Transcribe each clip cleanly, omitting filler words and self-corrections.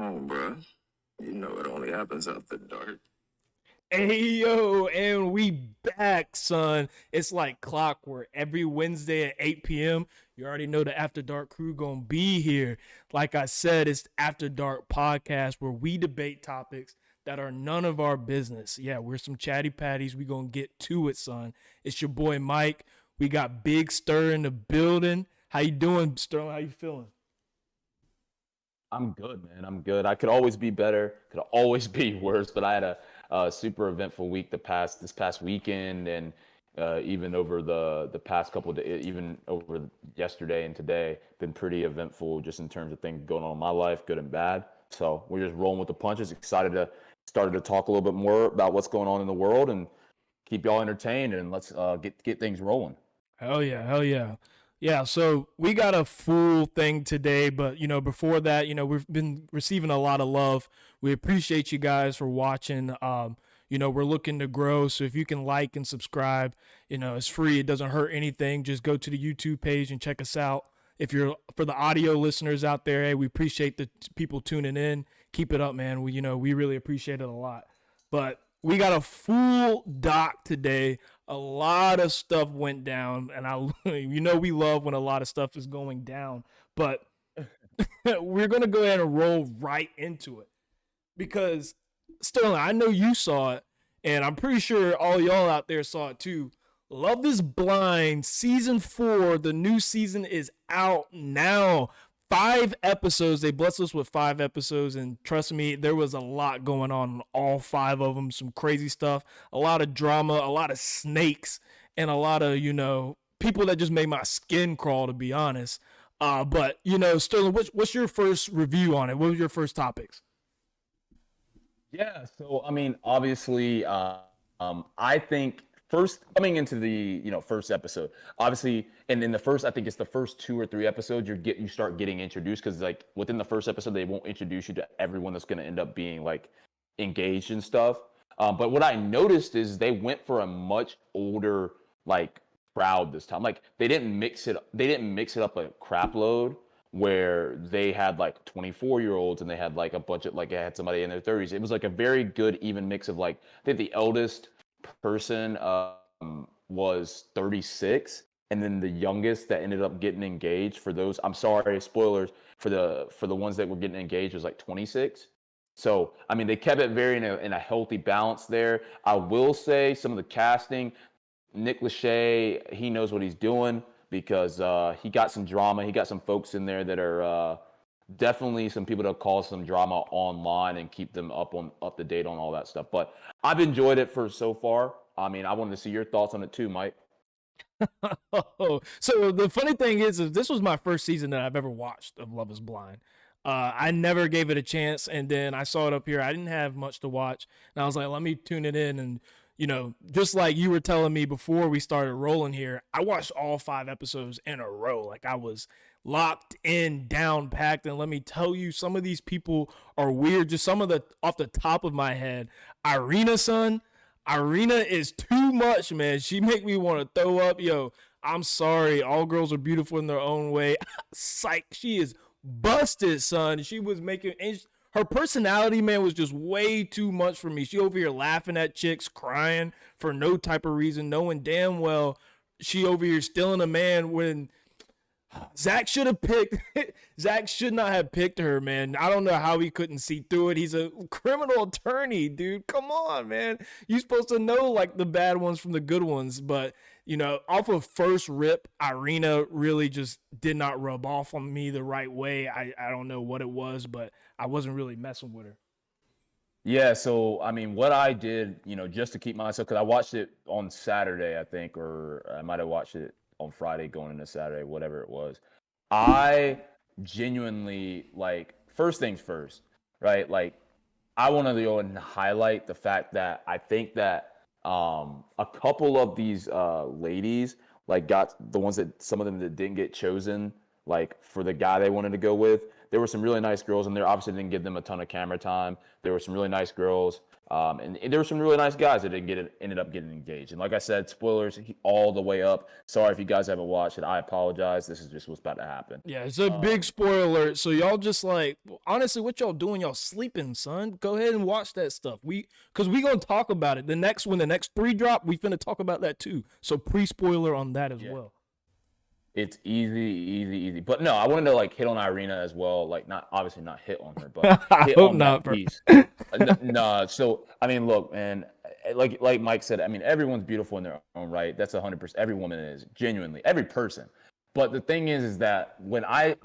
on, bro. You know it only happens after dark. Hey yo, and we back, son. It's like clockwork. Every Wednesday at 8 p.m. You already know the After Dark crew gonna be here. Like I said, it's After Dark podcast where we debate topics that are none of our business. Yeah, we're some chatty patties. We gonna get to it, son. It's your boy Mike. We got Big Stir in the building. How you doing, Sterling? How you feeling? I'm good, man. I'm good. I could always be better. Could always be worse. But I had a super eventful week this past weekend, and even over the past couple of days, even over yesterday and today, been pretty eventful just in terms of things going on in my life, good and bad. So we're just rolling with the punches. Excited to started to talk a little bit more about what's going on in the world and keep y'all entertained, and let's get things rolling. Hell yeah, hell yeah. Yeah, so we got a full thing today, but before that, we've been receiving a lot of love. We appreciate you guys for watching. We're looking to grow, so if you can like and subscribe, it's free. It doesn't hurt anything. Just go to the YouTube page and check us out. If you're for the audio listeners out there, hey, we appreciate the people tuning in. Keep it up, man. We really appreciate it a lot. But we got a full doc today. A lot of stuff went down, and we love when a lot of stuff is going down. But we're gonna go ahead and roll right into it because Sterling, I know you saw it, and I'm pretty sure all y'all out there saw it too. Love is Blind season 4. The new season is out now. 5 episodes. They blessed us with 5 episodes, and trust me, there was a lot going on in all 5 of them. Some crazy stuff, a lot of drama, a lot of snakes, and a lot of people that just made my skin crawl, to be honest. But Sterling, what's your first review on it? What was your first topics? Yeah, so I mean, obviously, I think first coming into the first episode, obviously, and in the first, I think it's the first 2 or 3 episodes you start getting introduced because like within the first episode they won't introduce you to everyone that's going to end up being like engaged and stuff. But what I noticed is they went for a much older like crowd this time. Like they didn't mix it. They didn't mix it up a crap load where they had like 24-year-olds and they had like a bunch of like they had somebody in their 30s. It was like a very good even mix of like I think the eldest person was 36, and then the youngest that ended up getting engaged for those, I'm sorry, spoilers, for the ones that were getting engaged was like 26. So I mean they kept it very in a healthy balance there. I will say some of the casting, Nick Lachey, he knows what he's doing because he got some drama. He got some folks in there that are definitely some people that cause some drama online and keep them up to date on all that stuff. But I've enjoyed it for so far. I mean, I wanted to see your thoughts on it too, Mike. So the funny thing is this was my first season that I've ever watched of Love is Blind. I never gave it a chance, and then I saw it up here. I didn't have much to watch, and I was like, let me tune it in. And just like you were telling me before we started rolling here, I watched all 5 episodes in a row. Like I was locked in, down packed. And let me tell you, some of these people are weird. Just some of the off the top of my head. Irina, son. Irina is too much, man. She make me want to throw up. Yo, I'm sorry. All girls are beautiful in their own way. Psych. She is busted, son. She was making her personality, man, was just way too much for me. She over here laughing at chicks, crying for no type of reason, knowing damn well she over here stealing a man when Zach should have picked. Zach should not have picked her, man. I don't know how he couldn't see through it. He's a criminal attorney, dude. Come on, man. You're supposed to know like the bad ones from the good ones, but off of first rip, Irina really just did not rub off on me the right way. I don't know what it was, but I wasn't really messing with her. Yeah, so I mean, what I did, just to keep myself, because I watched it on Saturday, I think, or I might have watched it on Friday going into Saturday, whatever it was. I genuinely, like, first things first, right? Like, I want to go and highlight the fact that I think that a couple of these ladies, like, got the ones that some of them that didn't get chosen, like, for the guy they wanted to go with. There were some really nice girls in there. Obviously, didn't give them a ton of camera time. There were some really nice girls. And there were some really nice guys that ended up getting engaged. And like I said, spoilers all the way up. Sorry if you guys haven't watched it. I apologize. This is just what's about to happen. Yeah, it's a big spoiler. So y'all just like, honestly, what y'all doing? Y'all sleeping, son. Go ahead and watch that stuff. Because we gonna talk about it. The next 3 drop, we finna talk about that too. So pre-spoiler on that as well. It's easy. But no, I wanted to like hit on Irina as well. Like obviously not hit on her, but hit on that piece. No, so I mean, look, man, like Mike said, I mean, everyone's beautiful in their own right. That's 100%. Every woman is, genuinely, every person. But the thing is that when I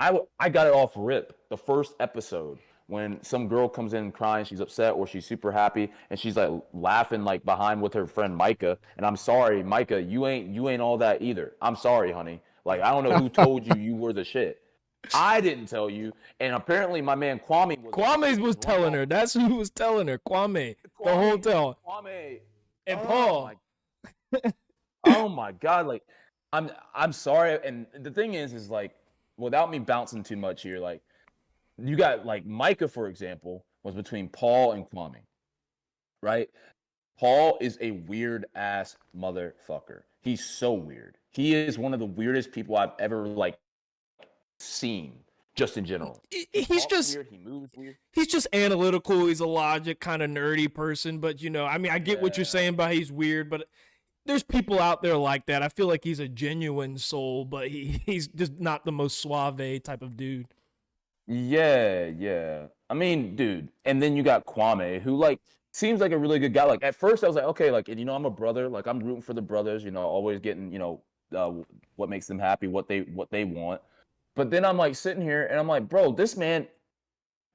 got it off rip the first episode, when some girl comes in crying, she's upset or she's super happy, and she's like laughing like behind with her friend Micah. And I'm sorry, Micah, you ain't all that either. I'm sorry, honey. Like, I don't know who told you were the shit. I didn't tell you. And apparently my man Kwame was telling her. That's who was telling her. Kwame the whole time. Kwame. And Paul. Oh my God. Like, I'm sorry. And the thing is like, without me bouncing too much here, like, you got like Micah, for example, was between Paul and Kwame, right? Paul is a weird ass motherfucker. He's so weird. He is one of the weirdest people I've ever like seen, just in general. He's just weird. He moves weird. He's just analytical. He's a logic kind of nerdy person. But I mean, I get what you're saying about he's weird, but there's people out there like that. I feel like he's a genuine soul, but he's just not the most suave type of dude. Yeah. I mean, dude, and then you got Kwame, who like seems like a really good guy. Like at first I was like, okay, like, and I'm a brother, like I'm rooting for the brothers, always getting, what makes them happy, what they want. But then I'm like sitting here and I'm like, bro, this man,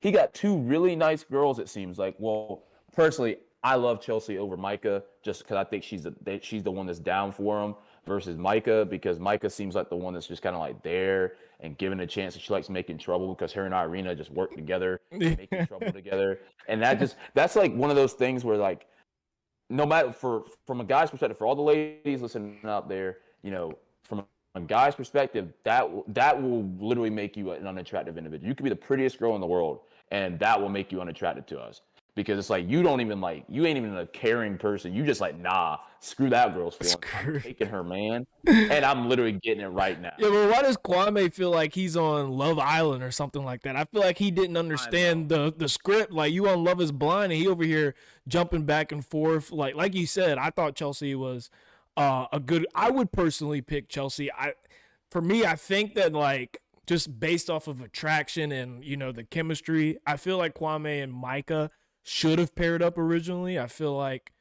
he got 2 really nice girls, it seems like. Well, personally, I love Chelsea over Micah just because I think she's the one that's down for him versus Micah, because Micah seems like the one that's just kind of like there and given a chance, and she likes making trouble because her and Irina just work together, making trouble together. And that's like one of those things where like, no matter from a guy's perspective, for all the ladies listening out there, from a guy's perspective, that will literally make you an unattractive individual. You could be the prettiest girl in the world, and that will make you unattractive to us. Because it's like, you ain't even a caring person. You just like, nah, screw that girl's feelings. I'm taking her, man. And I'm literally getting it right now. Yeah, but why does Kwame feel like he's on Love Island or something like that? I feel like he didn't understand the script. Like, you on Love is Blind, and he over here jumping back and forth. Like you said, I thought Chelsea was a good. I would personally pick Chelsea. For me, I think that like just based off of attraction and the chemistry, I feel like Kwame and Micah should have paired up originally. I feel like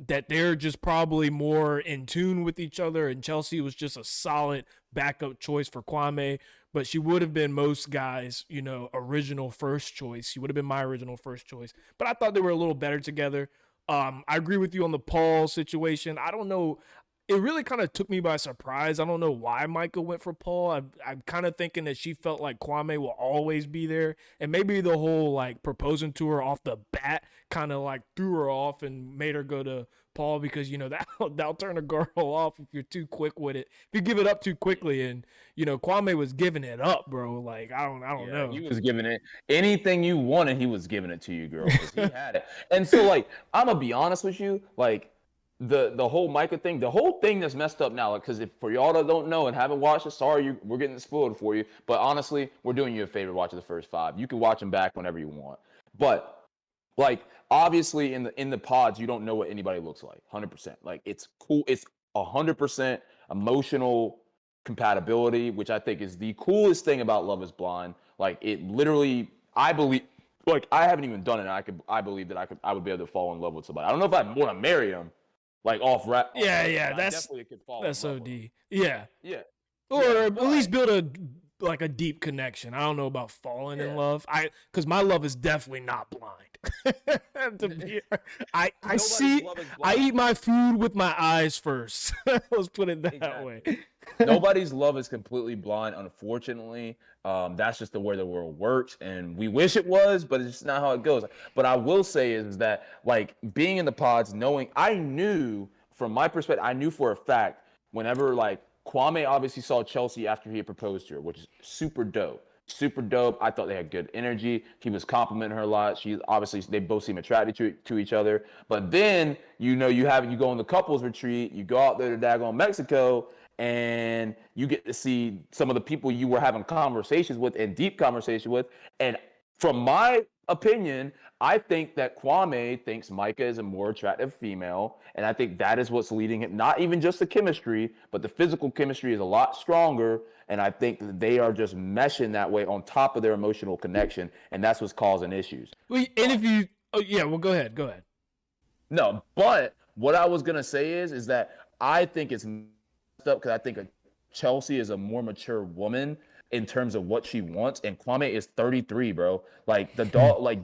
that they're just probably more in tune with each other, and Chelsea was just a solid backup choice for Kwame, but she would have been most guys, original first choice. She would have been my original first choice, but I thought they were a little better together. I agree with you on the Paul situation. I don't know. It really kind of took me by surprise. I don't know why Micah went for Paul. I'm kind of thinking that she felt like Kwame will always be there. And maybe the whole like proposing to her off the bat kind of like threw her off and made her go to Paul, because, that'll turn a girl off if you're too quick with it. If you give it up too quickly, and, Kwame was giving it up, bro. Like, I don't know. He was giving it anything you wanted. He was giving it to you, girl. 'Cause he had it. And so like, I'm going to be honest with you. Like, the whole Micah thing, the whole thing that's messed up now, because if for y'all that don't know and haven't watched it, sorry, we're getting it spoiled for you. But honestly, we're doing you a favor watching the first 5. You can watch them back whenever you want. But like, obviously in the pods, you don't know what anybody looks like. 100%. Like, it's cool. It's 100% emotional compatibility, which I think is the coolest thing about Love is Blind. Like, it literally, I believe, like, I haven't even done it. I believe that I would be able to fall in love with somebody. I don't know if I want to marry him. Like off rap. Yeah, that's OD. Yeah. Or at least build a deep connection. I don't know about falling in love. Because my love is definitely not blind. I eat my food with my eyes first. Let's put it that way. Nobody's love is completely blind, unfortunately. That's just the way the world works, and we wish it was, but it's just not how it goes. But I will say is that, like, being in the pods, I knew from my perspective, I knew for a fact whenever, like, Kwame obviously saw Chelsea after he had proposed to her, which is super dope. super dope. I thought they had good energy. He was complimenting her a lot. They both seem attracted to each other. But then, you go on the couples retreat, you go out there to daggone Mexico, and you get to see some of the people you were having conversations with and deep conversation with. And from my opinion, I think that Kwame thinks Micah is a more attractive female, and I think that is what's leading him. Not even just the chemistry, but the physical chemistry is a lot stronger, and I think that they are just meshing that way on top of their emotional connection, and that's what's causing issues. Well, and if you, oh yeah, well, go ahead. No, but what I was gonna say is that I think it's messed up because I think Chelsea is a more mature woman in terms of what she wants, and Kwame is 33, bro. Like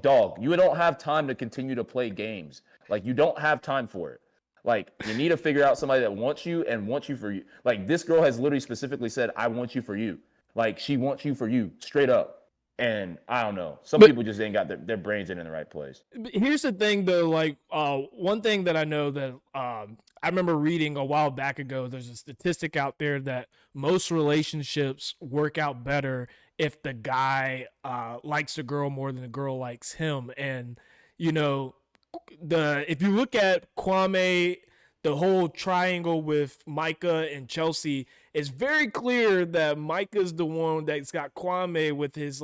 dog, you don't have time to continue to play games. Like, you don't have time for it. Like, you need to figure out somebody that wants you and wants you for you. Like, this girl has literally specifically said, "I want you for you." Like, she wants you for you, straight up. And I don't know. Some people just ain't got their brains in the right place. Here's the thing, though. Like, one thing that I know that I remember reading a while back ago, there's a statistic out there that most relationships work out better if the guy likes the girl more than the girl likes him. And, if you look at Kwame, the whole triangle with Micah and Chelsea, it's very clear that Micah's the one that's got Kwame with his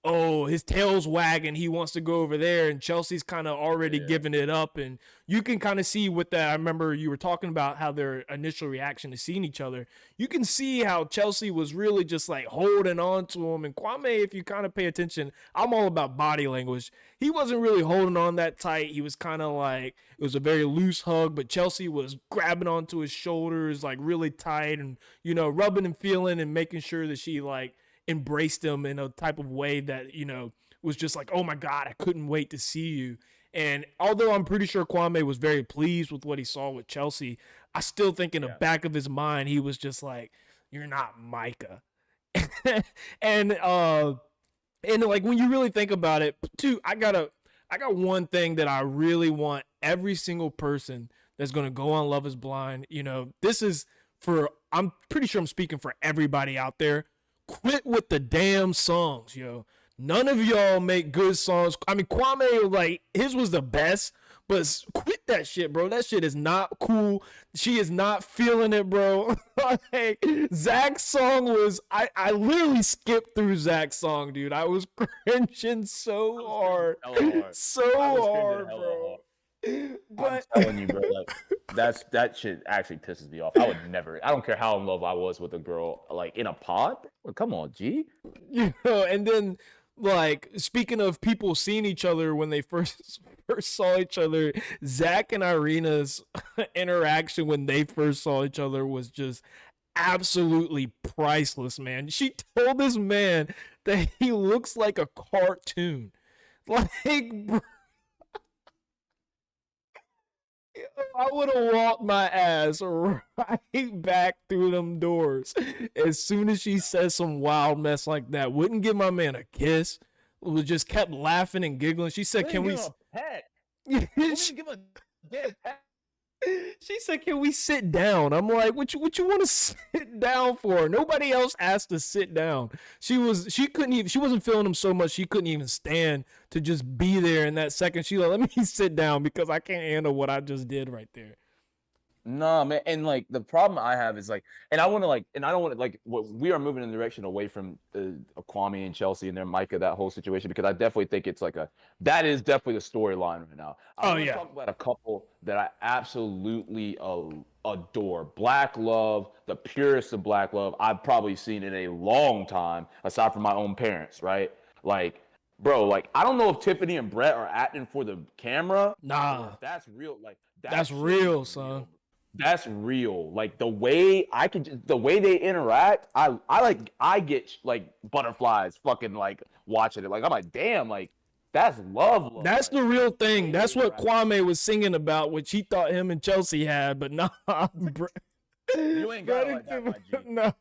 his tail's wagging. He wants to go over there, and Chelsea's kind of already giving it up. And you can kind of see with that. I remember you were talking about how their initial reaction to seeing each other. You can see how Chelsea was really just like holding on to him. And Kwame, if you kind of pay attention, I'm all about body language. He wasn't really holding on that tight. He was kind of like, it was a very loose hug, but Chelsea was grabbing onto his shoulders like really tight and, rubbing and feeling and making sure that she embraced him in a type of way that, was just like, oh my God, I couldn't wait to see you. And although I'm pretty sure Kwame was very pleased with what he saw with Chelsea, I still think in the back of his mind, he was just like, you're not Micah. and when you really think about it too, I got one thing that I really want every single person that's going to go on Love is Blind. This is I'm pretty sure I'm speaking for everybody out there. Quit with the damn songs, yo. None of y'all make good songs. I mean, Kwame, his was the best, but quit that shit, bro. That shit is not cool. She is not feeling it, bro. Zach's song was, I literally skipped through Zach's song, dude. I was cringing so hard. So hard, bro. But I'm telling you, bro, that shit actually pisses me off. I don't care how in love I was with a girl, in a pod. Well, come on, G. And then, speaking of people seeing each other when they first saw each other, Zach and Irina's interaction when they first saw each other was just absolutely priceless, man. She told this man that he looks like a cartoon. Bro, I would have walked my ass right back through them doors as soon as she said some wild mess like that. Wouldn't give my man a kiss. Was just kept laughing and giggling. She said, "Can we?" She said, "Can we sit down?" I'm like, "What you want to sit down for?" Nobody else asked to sit down. She wasn't feeling him so much she couldn't even stand to just be there in that second. She let me sit down because I can't handle what I just did right there. Nah, man, and the problem I have is and I want to and I don't want to we are moving in the direction away from Kwame and Chelsea and their Micah, that whole situation, because I definitely think it's that is definitely the storyline right now. I want to talk about a couple that I absolutely adore. Black love, the purest of black love I've probably seen in a long time, aside from my own parents, right? Bro, I don't know if Tiffany and Brett are acting for the camera. Nah, that's real. That's real, son. That's real. The way the way they interact, I get butterflies fucking watching it. I'm like, damn, that's love. That's the real thing. That's what Kwame was singing about, which he thought him and Chelsea had, but nah, you ain't got it like that, my G. No,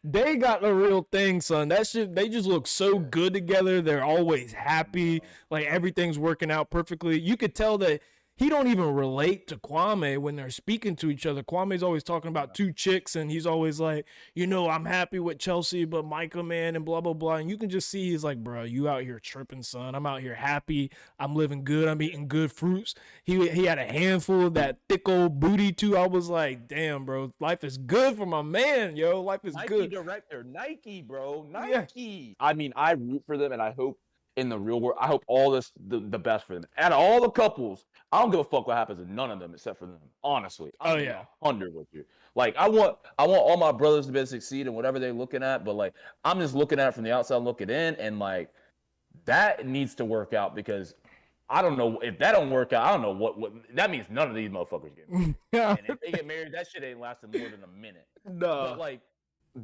they got the real thing, son. That shit, they just look so good together. They're always happy. Everything's working out perfectly. You could tell that he don't even relate to Kwame when they're speaking to each other. Kwame's always talking about two chicks, and he's always like, I'm happy with Chelsea, but Micah, man, and blah blah blah. And you can just see he's like, bro, you out here tripping, son. I'm out here happy. I'm living good. I'm eating good fruits. He had a handful of that thick old booty too. I was like, damn, bro, life is good for my man, yo. Life is good. Director, Nike, bro, Nike. Yeah. I mean, I root for them, and I hope in the real world, I hope all this the best for them. Out of all the couples, I don't give a fuck what happens to none of them except for them. Honestly, I'm 100 with you. Like, I want all my brothers to be able to succeed in whatever they're looking at, but like, I'm just looking at it from the outside looking in, and like, that needs to work out, because I don't know if that don't work out. I don't know what that means. None of these motherfuckers get married. And if they get married, that shit ain't lasting more than a minute. No, but like,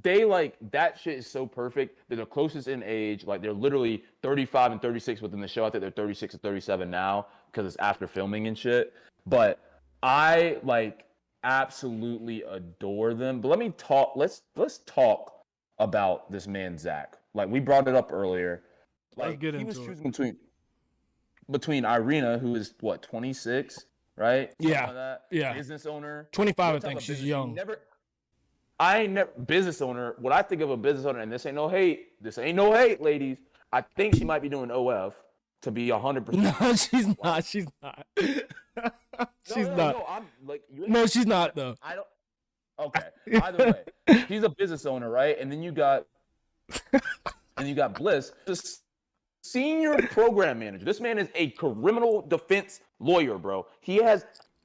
they like, that shit is so perfect. They're the closest in age. Like, they're literally 35 and 36 within the show. I think they're 36 and 37 now because it's after filming and shit. But I like absolutely adore them. But let me talk. Let's talk about this man Zach. Like, we brought it up earlier. Like, he was choosing between Irina, who is what, 26, right? Yeah. Business owner. 25, I think. She's young. Business owner. What I think of a business owner, and this ain't no hate, ladies. I think she might be doing OF, to be 100%. No, she's not. She's not. She's not. No, I'm like, no, she's not though. I don't. Okay. Either way, she's a business owner, right? And then you got Bliss, the senior program manager. This man is a criminal defense lawyer, bro. He has.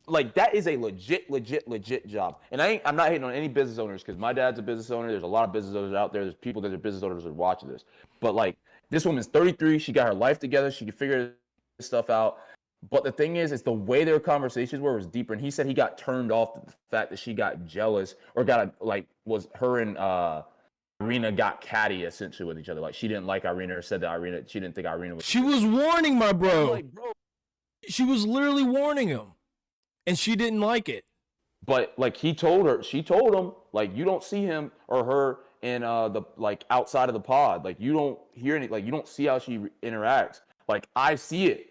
Like, that is a legit job. And I'm not hating on any business owners, because my dad's a business owner. There's a lot of business owners out there. There's people that are business owners that are watching this. But, like, this woman's 33. She got her life together. She can figure this stuff out. But the thing is the way their conversations were was deeper. And he said he got turned off the fact that she got jealous, or was her and Irina got catty, essentially, with each other. Like, she didn't like Irina, or said that she didn't think Irina was. She was warning my bro. Like, bro. She was literally warning him. And she didn't like it. But like, she told him, like, you don't see him or her in the, like, outside of the pod. Like, you don't hear any, like, you don't see how she interacts. Like, I see it.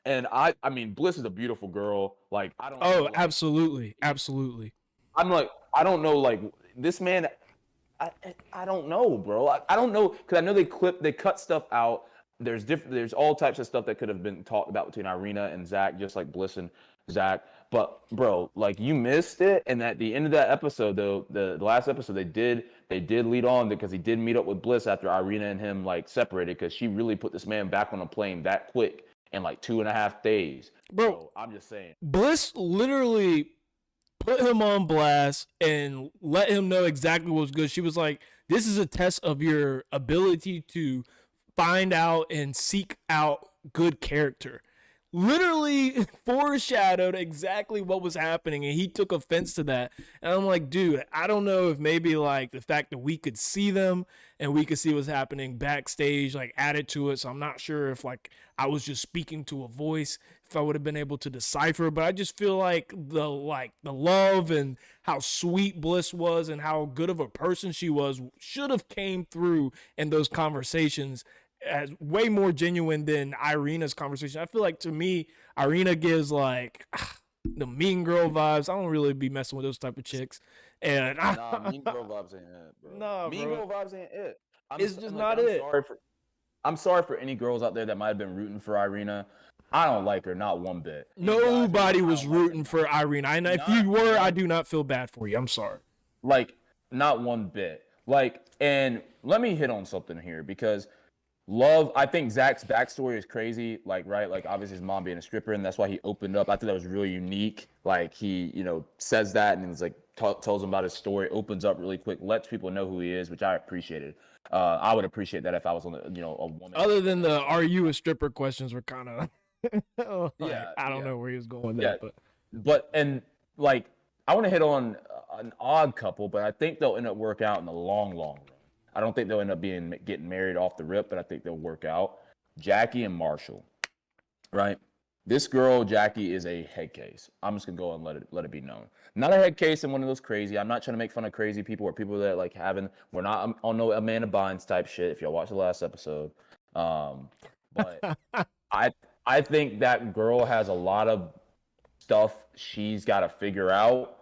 And I mean, Bliss is a beautiful girl. Like, I don't know, like, absolutely. I'm like, I don't know, like, this man, I don't know, bro. I don't know, because I know they cut stuff out. There's all types of stuff that could have been talked about between Irina and Zach, just like Bliss and Zach. But bro, like, you missed it. And at the end of that episode, though, the last episode, they did lead on, because he did meet up with Bliss after Irina and him like separated, because she really put this man back on a plane that quick in like 2.5 days. Bro, so, I'm just saying, Bliss literally put him on blast and let him know exactly what was good. She was like, this is a test of your ability to find out and seek out good character. Literally foreshadowed exactly what was happening, and he took offense to that. And I'm like, dude, I don't know if maybe like the fact that we could see them and we could see what's happening backstage like added to it. So I'm not sure if like I was just speaking to a voice, if I would have been able to decipher. But I just feel like the love and how sweet Bliss was and how good of a person she was should have came through in those conversations as way more genuine than Irina's conversation. I feel like, to me, Irina gives like the mean girl vibes. I don't really be messing with those type of chicks. And mean girl vibes ain't it, bro. Nah, mean girl vibes ain't it. It's just not it. I'm sorry for any girls out there that might have been rooting for Irina. I don't like her, not one bit. Nobody was rooting for Irina. And if you were, I do not feel bad for you. I'm sorry. Like, not one bit. Like, and let me hit on something here, because I think Zach's backstory is crazy. Like, right? Like, obviously his mom being a stripper, and that's why he opened up. I thought that was really unique. Like, he, says that, and it's like, tells him about his story, opens up really quick, lets people know who he is, which I appreciated. I would appreciate that if I was on a woman. Other than the "Are you a stripper?" questions were kind of, I don't know where he was going there, but and like, I want to hit on an odd couple, but I think they'll end up working out in the long run. I don't think they'll end up getting married off the rip, but I think they'll work out. Jackie and Marshall, right? This girl, Jackie, is a head case. I'm just gonna go and let it be known. Not a head case and one of those crazy. I'm not trying to make fun of crazy people or people that like we're not on no Amanda Bynes type shit. If y'all watched the last episode, but I think that girl has a lot of stuff she's got to figure out.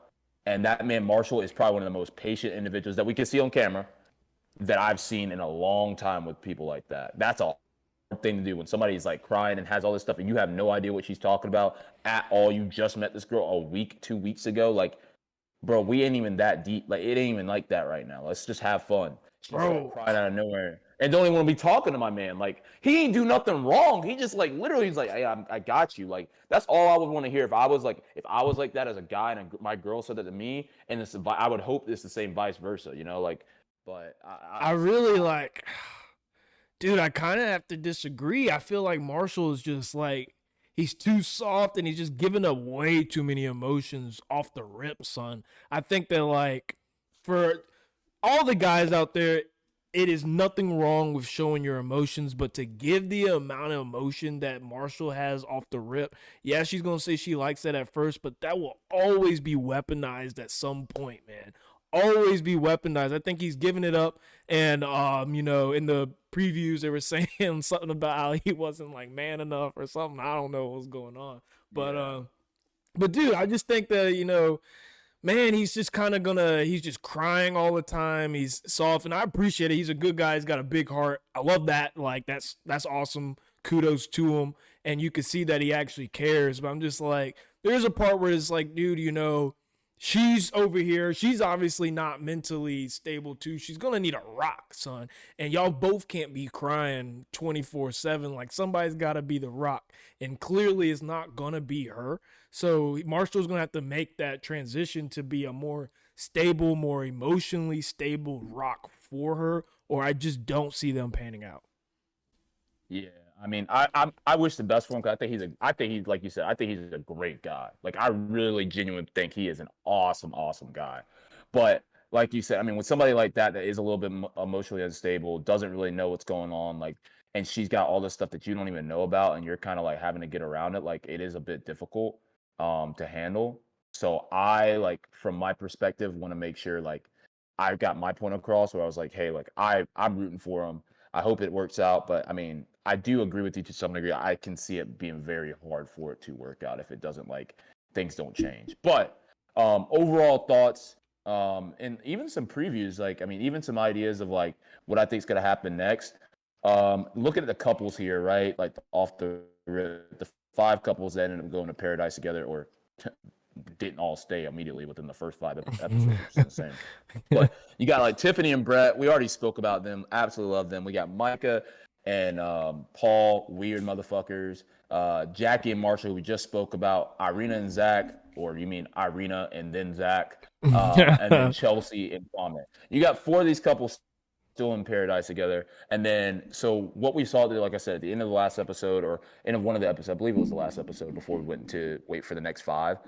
And that man, Marshall, is probably one of the most patient individuals that we can see on camera that I've seen in a long time with people like that. That's a hard thing to do when somebody's like crying and has all this stuff and you have no idea what she's talking about at all. You just met this girl a week, 2 weeks ago. Like, bro, we ain't even that deep. Like, it ain't even like that right now. Let's just have fun. She started crying out of nowhere and don't even want to be talking to my man. Like, he ain't do nothing wrong. He just like literally he's like, hey, I got you. Like, that's all I would want to hear if I was like that as a guy and my girl said that to me. And this, I would hope it's the same vice versa. You know, like, but I really like, dude. I kind of have to disagree. I feel like Marshall is just like he's too soft and he's just giving up way too many emotions off the rip, son. I think that like for all the guys out there, it is nothing wrong with showing your emotions, but to give the amount of emotion that Marshall has off the rip, yeah, she's going to say she likes that at first, but that will always be weaponized at some point, man. Always be weaponized. I think he's giving it up. And, you know, in the previews, they were saying something about how he wasn't like man enough or something. I don't know what was going on. But dude, I just think that, you know, man, he's just kind of he's just crying all the time. He's soft, and I appreciate it. He's a good guy. He's got a big heart. I love that. Like, that's awesome. Kudos to him. And you can see that he actually cares. But I'm just like, there's a part where it's like, dude, you know, she's over here. She's obviously not mentally stable, too. She's going to need a rock, son. And y'all both can't be crying 24/7. Like, somebody's got to be the rock. And clearly it's not going to be her. So Marshall's going to have to make that transition to be a more stable, more emotionally stable rock for her, or I just don't see them panning out. Yeah, I mean, I wish the best for him because I think he's like you said, I think he's a great guy. Like, I really genuinely think he is an awesome guy. But like you said, I mean, with somebody like that is a little bit emotionally unstable, doesn't really know what's going on, like, and she's got all this stuff that you don't even know about, and you're kind of like having to get around it. Like, it is a bit difficult to handle. So I, like, from my perspective, want to make sure like I got my point across where I was like, hey, like I'm rooting for him. I hope it works out. But I mean, I do agree with you to some degree. I can see it being very hard for it to work out if it doesn't, like, things don't change. But overall thoughts, and even some previews, like, I mean, even some ideas of like what I think is going to happen next. Looking at the couples here, right? Like off the 5 couples that ended up going to paradise together, or didn't all stay immediately within the first 5 episodes, which is insane. But you got like Tiffany and Brett. We already spoke about them. Absolutely love them. We got Micah and Paul, weird motherfuckers. Jackie and Marshall, who we just spoke about. Irina and Zach, or you mean Irina and then Zach. And then Chelsea and Kwame. You got 4 of these couples still in paradise together. And then, so what we saw, like I said, at the end of the last episode, or end of one of the episodes, I believe it was the last episode before we went to wait for the next 5,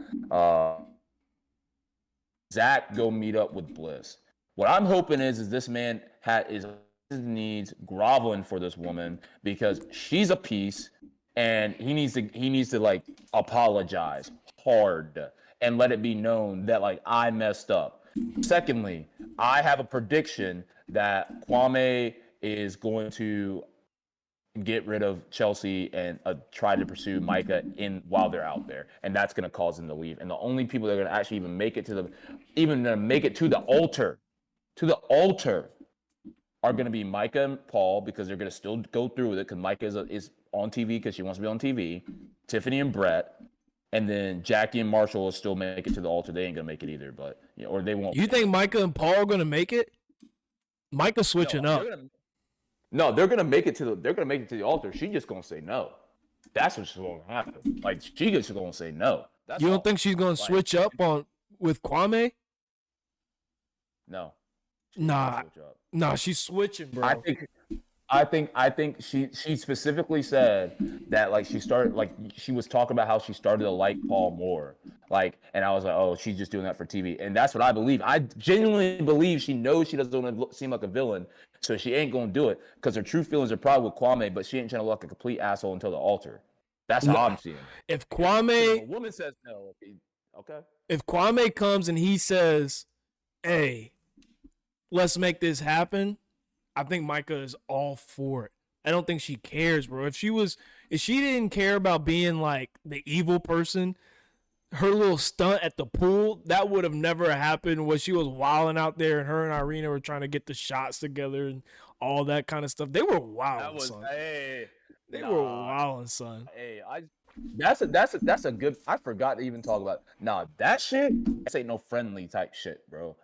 Zach go meet up with Bliss. What I'm hoping is this man is his needs groveling for this woman because she's a piece, and he needs to like apologize hard and let it be known that like I messed up. Secondly, I have a prediction that Kwame is going to get rid of Chelsea and try to pursue Micah while they're out there, and that's going to cause them to leave. And the only people that are going to actually even make it to the altar are going to be Micah and Paul, because they're going to still go through with it because Micah is on TV because she wants to be on TV. Tiffany and Brett. And then Jackie and Marshall will still make it to the altar. They ain't gonna make it either, but or they won't. You think Micah and Paul are gonna make it? Micah's switching up. They're gonna make it to the altar. She's just gonna say no. That's what's gonna happen. Like, she's just gonna say no. You don't think she's gonna switch up with Kwame? No. Nah, she's switching, bro. I think she specifically said that, like, she was talking about how she started to like Paul more, like, and I was like, oh, she's just doing that for TV, and that's what I believe. I genuinely believe she knows she doesn't want to seem like a villain, so she ain't gonna do it because her true feelings are probably with Kwame, but she ain't trying to look like a complete asshole until the altar. That's how I'm seeing. If a woman says no, okay. If Kwame comes and he says, "Hey, let's make this happen," I think Micah is all for it. I don't think she cares, bro. If she didn't care about being like the evil person, her little stunt at the pool, that would have never happened when she was wilding out there and her and Irina were trying to get the shots together and all that kind of stuff. They were That wilding, was son. hey, They were nah, wilding, son. hey, that's a good. I forgot to even talk about. Nah, that shit. This ain't no friendly type shit, bro.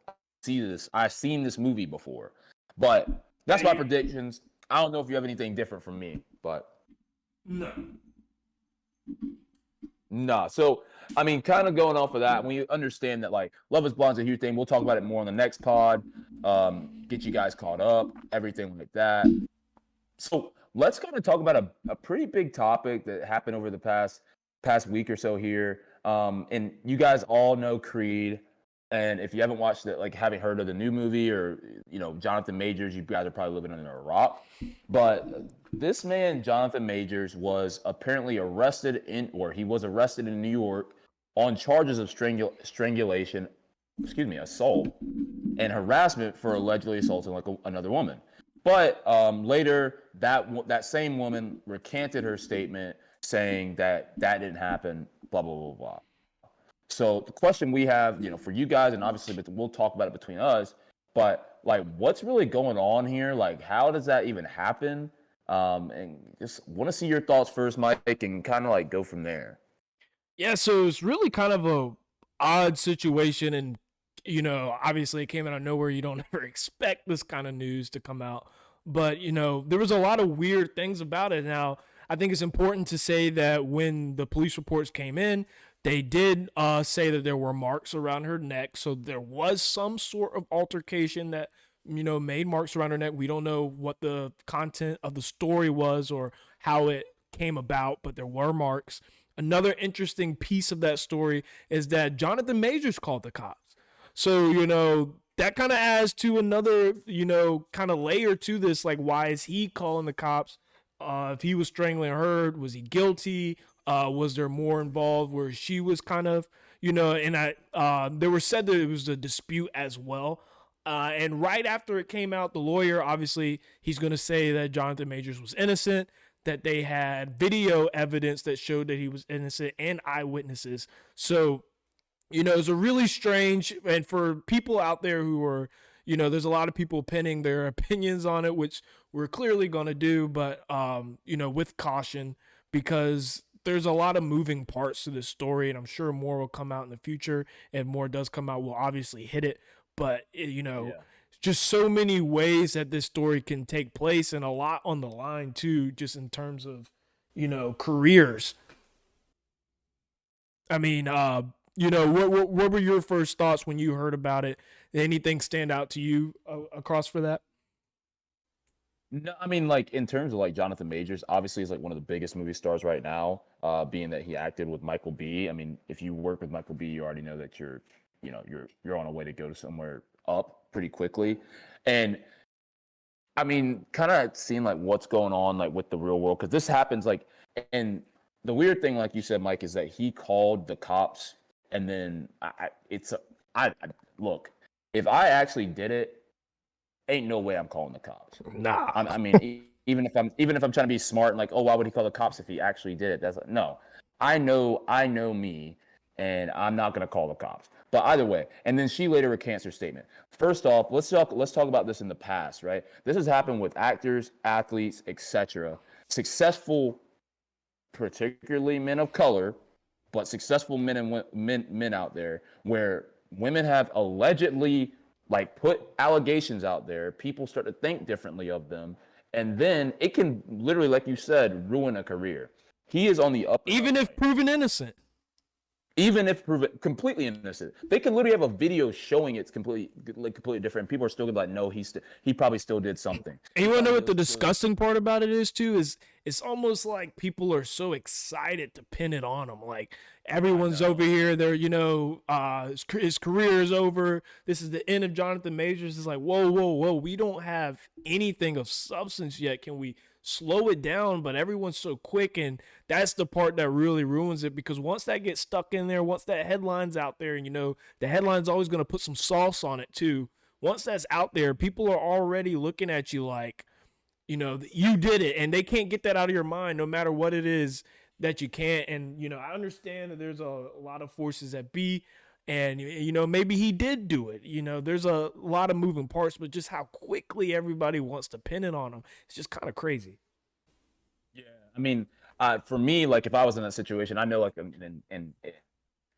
I've seen this movie before, but that's my predictions. I don't know if you have anything different from me, but No. nah. So I mean, kind of going off of that, when you understand that like Love Is Blonde's a huge thing, we'll talk about it more on the next pod. Get you guys caught up, everything like that. So let's kind of talk about a pretty big topic that happened over the past week or so here. And you guys all know Creed. And if you haven't watched it, like haven't heard of the new movie or Jonathan Majors, you guys are probably living under a rock. But this man, Jonathan Majors, was apparently arrested in New York on charges of strangulation, assault, and harassment for allegedly assaulting like another woman. But later, that same woman recanted her statement, saying that didn't happen. Blah blah blah blah. So the question we have, for you guys, and obviously we'll talk about it between us, but like, what's really going on here? Like, how does that even happen? And just want to see your thoughts first, Mike, and kind of like go from there. Yeah, so it's really kind of a odd situation, and obviously it came out of nowhere. You don't ever expect this kind of news to come out, but there was a lot of weird things about it. Now, I think it's important to say that when the police reports came in, they did say that there were marks around her neck, so there was some sort of altercation that made marks around her neck. We don't know what the content of the story was or how it came about, but there were marks. Another interesting piece of that story is that Jonathan Majors called the cops. So, that kind of adds to another, kind of layer to this. Like, why is he calling the cops? If he was strangling her, was he guilty? Was there more involved where she was kind of, and there were said that it was a dispute as well. And right after it came out, the lawyer, obviously, he's going to say that Jonathan Majors was innocent, that they had video evidence that showed that he was innocent and eyewitnesses. So, it's a really strange, and for people out there who are, there's a lot of people pinning their opinions on it, which we're clearly going to do, but, with caution, because there's a lot of moving parts to this story, and I'm sure more will come out in the future, and more does come out, we'll obviously hit it, but, just so many ways that this story can take place, and a lot on the line too, just in terms of, careers. I mean, what were your first thoughts when you heard about it? Did anything stand out to you across for that? No, I mean, like in terms of like Jonathan Majors, obviously he's like one of the biggest movie stars right now. Being that he acted with Michael B. I mean, if you work with Michael B, you already know that you're on a way to go to somewhere up pretty quickly. And I mean, kind of seeing like what's going on like with the real world, because this happens like, and the weird thing, like you said, Mike, is that he called the cops, and then look, if I actually did it, ain't no way I'm calling the cops. Nah. I mean, even if I'm trying to be smart and like, oh, why would he call the cops if he actually did it? That's like, no. I know me, and I'm not gonna call the cops. But either way, and then she later recants her statement. First off, let's talk about this in the past, right? This has happened with actors, athletes, etc. Successful, particularly men of color, but successful men and men out there, where women have allegedly like put allegations out there. People start to think differently of them, and then it can literally, like you said, ruin a career. He is on the up. Even if proven innocent. Even if proven completely innocent, they can literally have a video showing it's completely different. People are still gonna be like, no, he probably still did something. And you wanna know what the disgusting part about it is too? Is it's almost like people are so excited to pin it on him. Like everyone's over here, they're his career is over. This is the end of Jonathan Majors. It's like, whoa, we don't have anything of substance yet. Can we slow it down? But everyone's so quick, and that's the part that really ruins it, because once that gets stuck in there, once that headline's out there, and the headline's always going to put some sauce on it too. Once that's out there, people are already looking at you like, you did it, and they can't get that out of your mind no matter what it is. that you can't. And I understand that there's a lot of forces at B, and maybe he did do it. There's a lot of moving parts, but just how quickly everybody wants to pin it on him, it's just kind of crazy. Yeah. I mean, for me, like if I was in that situation, I know like and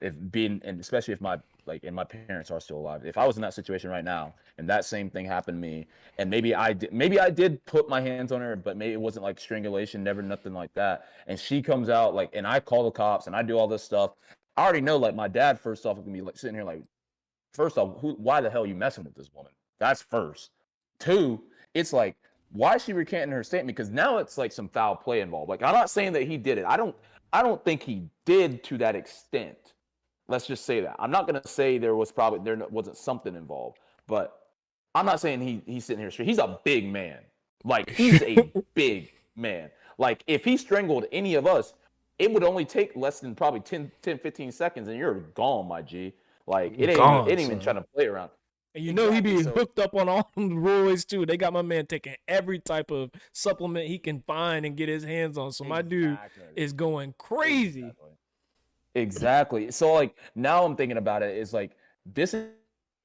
if being and especially if my and my parents are still alive, if I was in that situation right now and that same thing happened to me, and maybe I did put my hands on her, but maybe it wasn't like strangulation, never nothing like that, and she comes out like and I call the cops and I do all this stuff, I already know like my dad first off is gonna be like sitting here like, first off, why the hell are you messing with this woman? That's first. Two, it's like, why is she recanting her statement? Because now it's like some foul play involved. Like, I'm not saying that he did it. I don't think he did to that extent. Let's just say that. I'm not gonna say there wasn't something involved, but I'm not saying he's sitting here straight. He's a big man. Like, he's a big man. Like, if he strangled any of us, it would only take less than probably 10, 15 seconds, and you're gone, my G. Like, it ain't even trying to play around. And he be hooked up on all the roids too. They got my man taking every type of supplement he can find and get his hands on. So my dude is going crazy. Exactly. So like now I'm thinking about it is like this is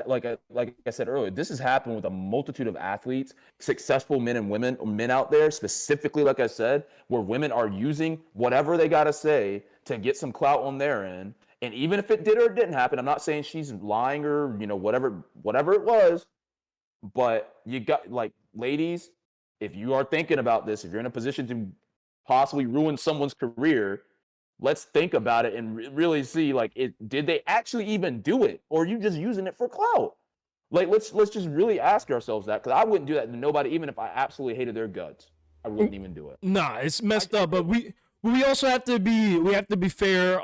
like I said earlier, this has happened with a multitude of athletes, successful men and women, men out there, specifically, like I said, where women are using whatever they got to say to get some clout on their end. And even if it did or it didn't happen, I'm not saying she's lying or, whatever it was, but you got like, ladies, if you are thinking about this, if you're in a position to possibly ruin someone's career, let's think about it and really see, like, did they actually even do it, or are you just using it for clout? Like, let's just really ask ourselves that, because I wouldn't do that to nobody, even if I absolutely hated their guts. I wouldn't even do it. Nah, it's messed up. But we also have to be fair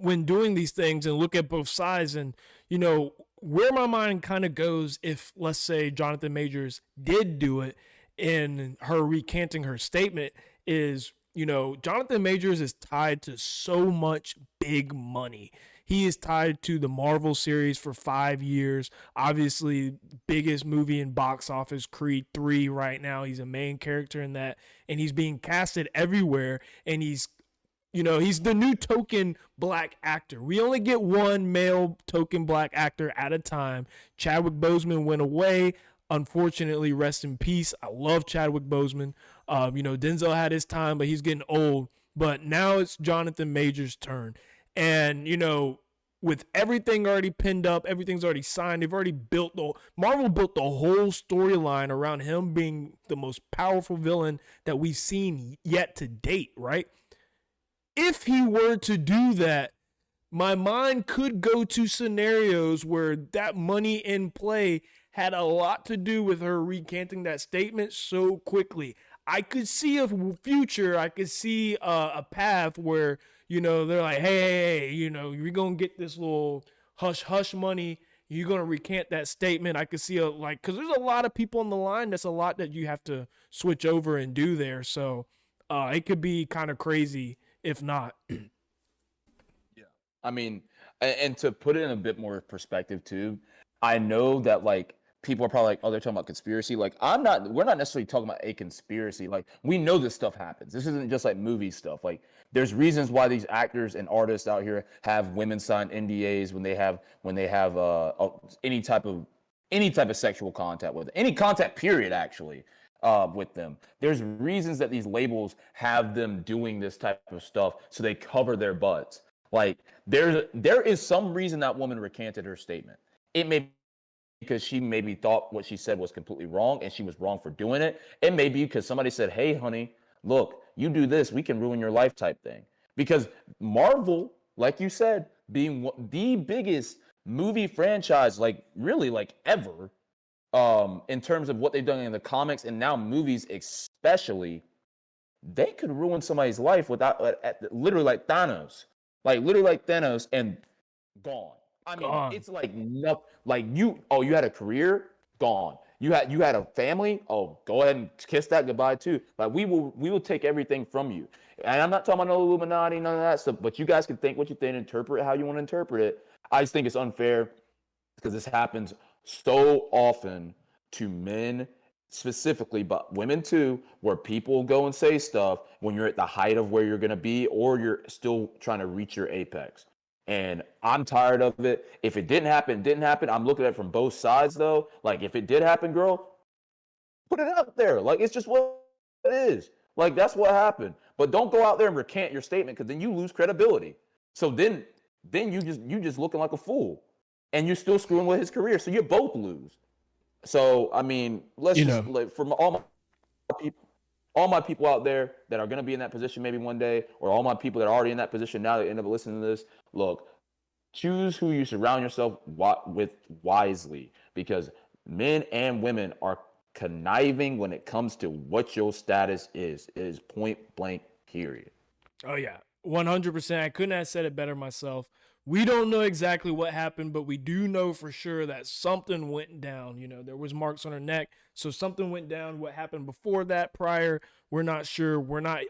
when doing these things and look at both sides. And where my mind kind of goes, if let's say Jonathan Majors did do it in her recanting her statement, is Jonathan Majors is tied to so much big money. He is tied to the Marvel series for 5 years. Obviously, biggest movie in box office, Creed 3 right now. He's a main character in that, and he's being casted everywhere, and he's the new token black actor. We only get one male token black actor at a time. Chadwick Boseman went away. Unfortunately, rest in peace. I love Chadwick Boseman. Denzel had his time, but he's getting old. But now it's Jonathan Majors' turn. And, with everything already pinned up, everything's already signed. They've already Marvel built the whole storyline around him being the most powerful villain that we've seen yet to date, right? If he were to do that, my mind could go to scenarios where that money in play had a lot to do with her recanting that statement so quickly. I could see a future. I could see a path where, they're like, hey, you're going to get this little hush money. You're going to recant that statement. I could see because there's a lot of people on the line. That's a lot that you have to switch over and do there. So it could be kind of crazy if not. Yeah. I mean, and to put it in a bit more perspective too, I know that like people are probably like, oh, they're talking about conspiracy. Like, we're not necessarily talking about a conspiracy. Like, we know this stuff happens. This isn't just like movie stuff. Like, there's reasons why these actors and artists out here have women sign NDAs when they have any type of sexual contact with any contact period, actually, with them. There's reasons that these labels have them doing this type of stuff so they cover their butts. Like, there is some reason that woman recanted her statement. It may because she maybe thought what she said was completely wrong and she was wrong for doing it. It may be because somebody said, hey, honey, look, you do this, we can ruin your life type thing. Because Marvel, like you said, being the biggest movie franchise, like really like ever, in terms of what they've done in the comics and now movies especially, they could ruin somebody's life without literally like Thanos. And gone. I mean, it's like no, like you had a career, gone. You had a family, oh, go ahead and kiss that goodbye too. Like we will take everything from you. And I'm not talking about no Illuminati, none of that stuff, but you guys can think what you think, interpret how you want to interpret it. I just think it's unfair because this happens so often to men, specifically, but women too, where people go and say stuff when you're at the height of where you're going to be or you're still trying to reach your apex. And I'm tired of it. If it didn't happen, it didn't happen. I'm looking at it from both sides though. Like if it did happen, girl, put it out there. Like it's just what it is. Like that's what happened. But don't go out there and recant your statement because then you lose credibility. So then you just looking like a fool. And you're still screwing with his career. So you both lose. So I mean, let's just like from all my people out there that are going to be in that position maybe one day, or all my people that are already in that position now that end up listening to this, look, choose who you surround yourself with wisely, because men and women are conniving when it comes to what your status is. It is point blank, period. Oh yeah, 100%. I couldn't have said it better myself. We don't know exactly what happened, but we do know for sure that something went down. You know, there was marks on her neck, so something went down. What happened before that, prior, we're not sure. We're not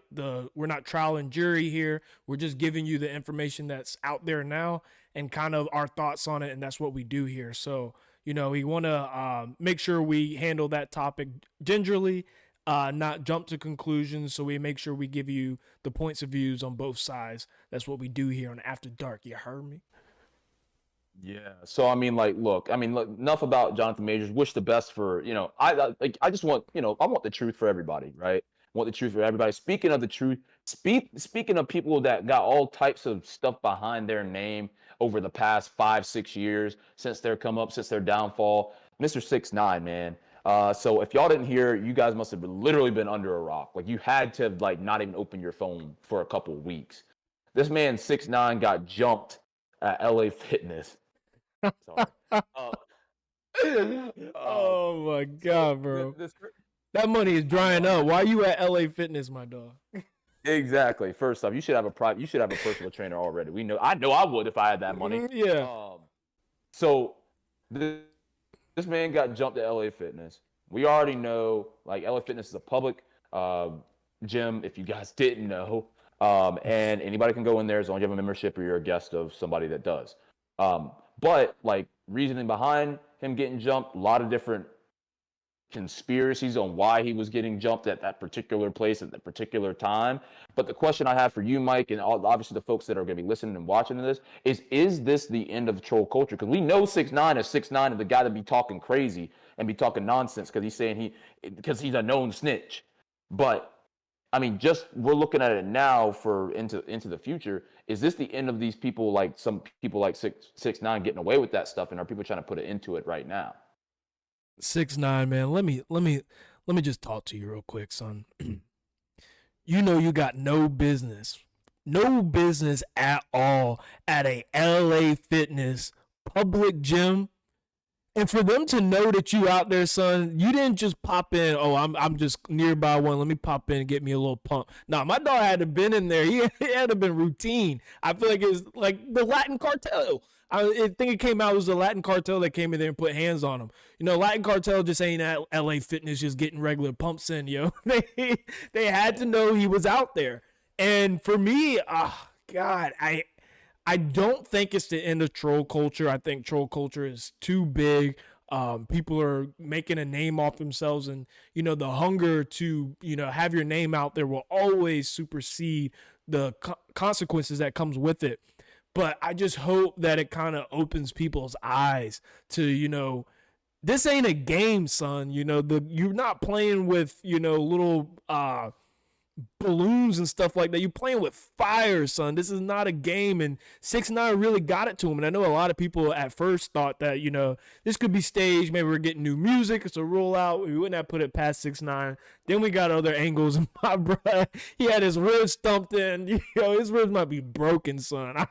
trial and jury here. We're just giving you the information that's out there now and kind of our thoughts on it, and that's what we do here. So, you know, we want to make sure we handle that topic gingerly, not jump to conclusions. So we make sure we give you the points of views on both sides. That's what we do here on After Dark. You heard me? Yeah. So I mean, like, look, enough about Jonathan Majors. Wish the best for, you know, I just want, you know, I want the truth for everybody, right? I want the truth for everybody. Speaking of the truth, speaking of people that got all types of stuff behind their name over the past 5-6 years since their downfall, Mr. 6ix9ine, man. So if y'all didn't hear, you guys must have literally been under a rock. Like you had to like not even open your phone for a couple of weeks. This man 6ix9ine got jumped at LA Fitness. Sorry. Oh my God, bro. That money is drying up. Why are you at LA Fitness, my dog? Exactly. First off, you should have a personal trainer already. I know I would if I had that money. Yeah. So this man got jumped at LA Fitness. We already know, like, LA Fitness is a public gym, if you guys didn't know. And anybody can go in there as long as you have a membership or you're a guest of somebody that does. But, like, reasoning behind him getting jumped, a lot of different conspiracies on why he was getting jumped at that particular place at that particular time. But the question I have for you, Mike, and obviously the folks that are going to be listening and watching to this is this the end of troll culture? Because we know 6ix9ine is 6ix9ine, the guy that be talking crazy and be talking nonsense because he's saying because he's a known snitch. But I mean, just we're looking at it now for into the future. Is this the end of these people, like some people like 6ix9ine getting away with that stuff, and are people trying to put it into it right now? 6ix9ine, man. Let me just talk to you real quick, son. You know you got no business at all at a LA Fitness public gym. And for them to know that you out there, son, you didn't just pop in. Oh, I'm just nearby one. Let me pop in and get me a little pump. Nah, my dog had to been in there. He had to been routine. I feel like it's like the Latin cartel. I think it came out, it was the Latin cartel that came in there and put hands on him. You know, Latin cartel just ain't at LA Fitness just getting regular pumps in, yo. They had to know he was out there. And for me, God, I don't think it's the end of troll culture. I think troll culture is too big. People are making a name off themselves, and you know the hunger to have your name out there will always supersede the consequences that comes with it. But I just hope that it kind of opens people's eyes to this ain't a game, son. You're not playing with little balloons and stuff like that. You're playing with fire, son. This is not a game. And 6ix9ine really got it to him. And I know a lot of people at first thought that this could be staged. Maybe we're getting new music. It's a rollout. We wouldn't have put it past 6ix9ine. Then we got other angles. And my brother, he had his ribs stumped in. His ribs might be broken, son.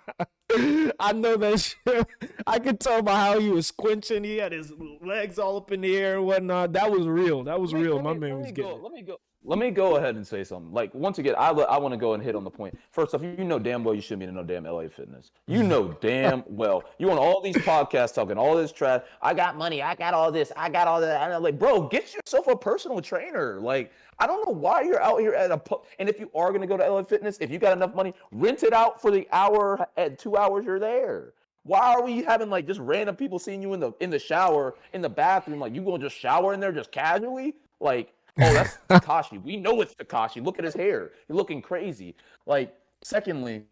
I know that shit. I could tell by how he was squinching. He had his legs all up in the air and whatnot. That was real. My man was getting it. Let me go ahead and say something. Like, once again, I want to go and hit on the point. First off, you know damn well you shouldn't be in no damn LA Fitness. You know damn well. You on all these podcasts talking all this trash. I got money. I got all this. I got all that. And I'm like, bro, get yourself a personal trainer. Like, I don't know why you're out here and if you are going to go to LA Fitness, if you got enough money, rent it out for the hour at 2 hours you're there. Why are we having like just random people seeing you in the shower, in the bathroom? Like, you going to just shower in there just casually? Like, oh, that's Tekashi. We know it's Tekashi. Look at his hair. He's looking crazy. Like, secondly,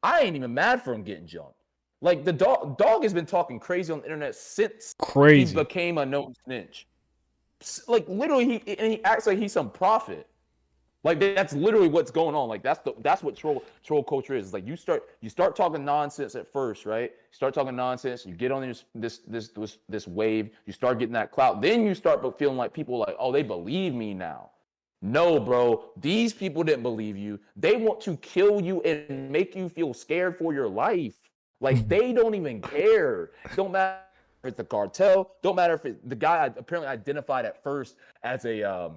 I ain't even mad for him getting jumped. Like, the dog has been talking crazy on the internet since he became a known snitch. Like, literally, he acts like he's some prophet. Like, that's literally what's going on. Like, that's what troll culture is. It's like you start talking nonsense at first, right? You start talking nonsense. You get on this wave. You start getting that clout. Then you start feeling like people like, oh, they believe me now. No, bro. These people didn't believe you. They want to kill you and make you feel scared for your life. Like, they don't even care. Don't matter if it's the cartel. Don't matter if it's the guy apparently identified at first as a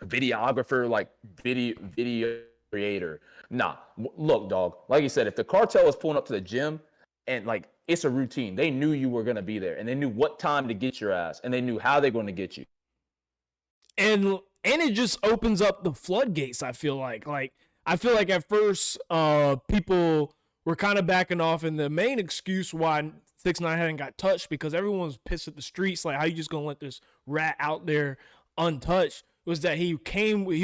videographer, like video creator. Nah, look, dog. Like you said, if the cartel is pulling up to the gym and like it's a routine, they knew you were gonna be there, and they knew what time to get your ass, and they knew how they're going to get you. And it just opens up the floodgates. I feel like at first people were kind of backing off, and the main excuse why 6ix9ine hadn't got touched because everyone's pissed at the streets. Like, how you just gonna let this rat out there untouched? Was that he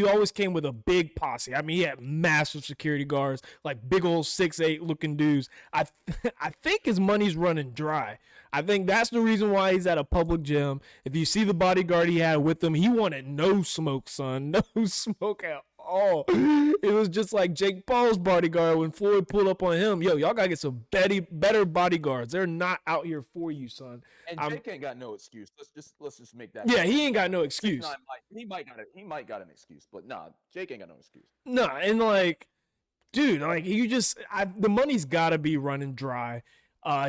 always came with a big posse. I mean, he had massive security guards, like big old 6'8" looking dudes. I think his money's running dry. I think that's the reason why he's at a public gym. If you see the bodyguard he had with him, he wanted no smoke, son. No smoke at all. It was just like Jake Paul's bodyguard when Floyd pulled up on him. Yo, y'all gotta get some better bodyguards. They're not out here for you, son. And Jake ain't got no excuse. Let's just make that. Yeah, he ain't got no excuse. He might got an excuse, but nah, Jake ain't got no excuse. Nah, and like, dude, like the money's gotta be running dry.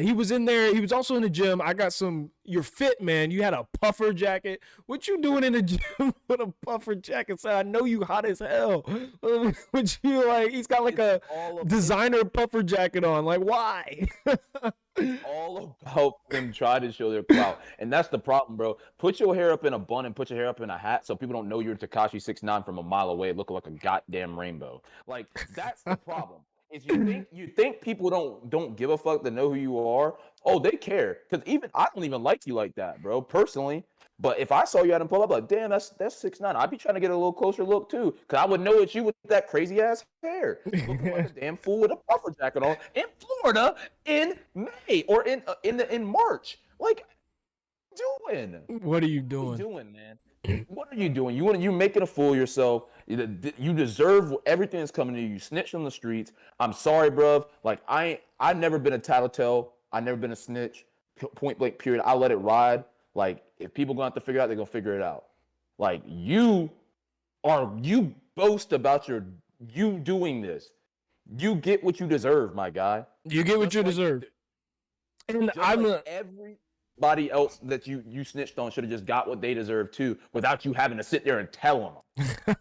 He was in there. He was also in the gym. I got you're fit, man. You had a puffer jacket. What you doing in the gym with a puffer jacket? So I know you hot as hell. What you like? He's got like a designer puffer jacket on. Like, why? All about them trying to show their clout. And that's the problem, bro. Put your hair up in a bun and put your hair up in a hat so people don't know you're Tekashi 6ix9ine from a mile away looking like a goddamn rainbow. Like, that's the problem. Is you think people don't give a fuck to know who you are? Oh, they care. Because I don't even like you like that, bro, personally. But if I saw you out and pull up, like, damn, that's 6ix9ine. I'd be trying to get a little closer look too. Because I would know it's you with that crazy ass hair. Looking like a damn fool with a puffer jacket on in Florida in May or in March. Like, what are you doing? What are you doing, man? What are you doing? You making a fool of yourself. You deserve everything that's coming to you. You snitched on the streets. I'm sorry, bruv. Like, I've never been a tattletale. I've never been a snitch. Point blank, period. I let it ride. Like, if people gonna have to figure it out, they're gonna figure it out. Like, you boast about you doing this. You get what you deserve, my guy. You get what you deserve. And everybody else that you snitched on should have just got what they deserve too, without you having to sit there and tell them.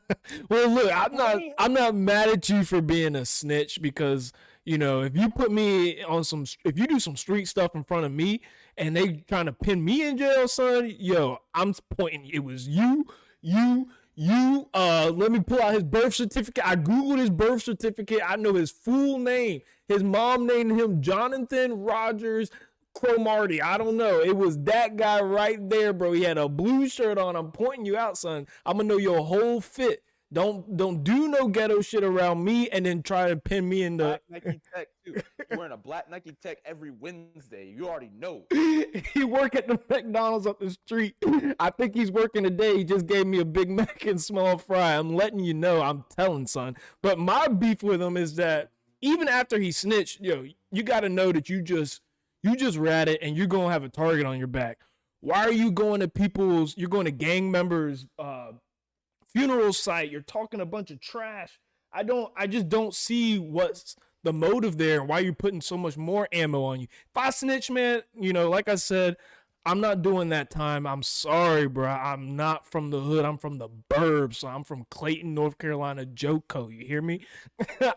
Well, look, I'm not mad at you for being a snitch because, you know, if you put me on if you do some street stuff in front of me and they trying to pin me in jail, son, yo, I'm pointing. It was you. Let me pull out his birth certificate. I Googled his birth certificate. I know his full name. His mom named him Jonathan Rogers Cromartie. I don't know. It was that guy right there, bro. He had a blue shirt on. I'm pointing you out, son. I'm gonna know your whole fit. Don't do no ghetto shit around me and then try to pin me in the Black Nike Tech too. You're wearing a black Nike Tech every Wednesday. You already know. He work at the McDonald's up the street. I think he's working today. He just gave me a Big Mac and small fry. I'm letting you know. I'm telling, son. But my beef with him is that even after he snitched, yo, you got to know that you just ratted and you're going to have a target on your back. Why are you going to you're going to gang members' funeral site? You're talking a bunch of trash. I just don't see what's the motive there. Why you're putting so much more ammo on you. If I snitch, man, you know, like I said, I'm not doing that time. I'm sorry, bro. I'm not from the hood. I'm from the burbs. So I'm from Clayton, North Carolina, Joco. You hear me?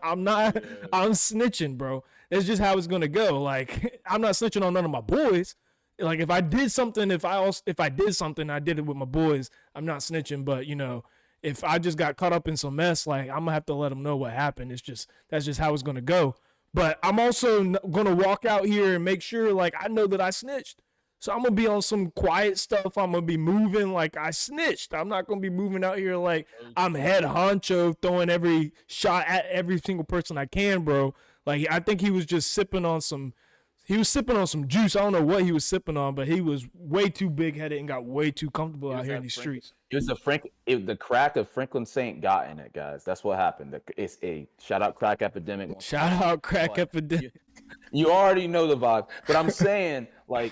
I'm snitching, bro. That's just how it's going to go. Like, I'm not snitching on none of my boys. Like, if I did something, I did it with my boys. I'm not snitching, but, you know, if I just got caught up in some mess, like, I'm gonna have to let them know what happened. That's just how it's gonna go. But I'm also gonna walk out here and make sure, like, I know that I snitched. So I'm gonna be on some quiet stuff. I'm gonna be moving like I snitched. I'm not gonna be moving out here like I'm head honcho, throwing every shot at every single person I can, bro. Like I think he was just sipping on some. He was sipping on some juice. I don't know what he was sipping on, but he was way too big headed and got way too comfortable out here in these streets. It was the crack of Franklin Saint got in it, guys. That's what happened. It's a shout out crack epidemic. Shout out crack epidemic. You already know the vibe, but I'm saying like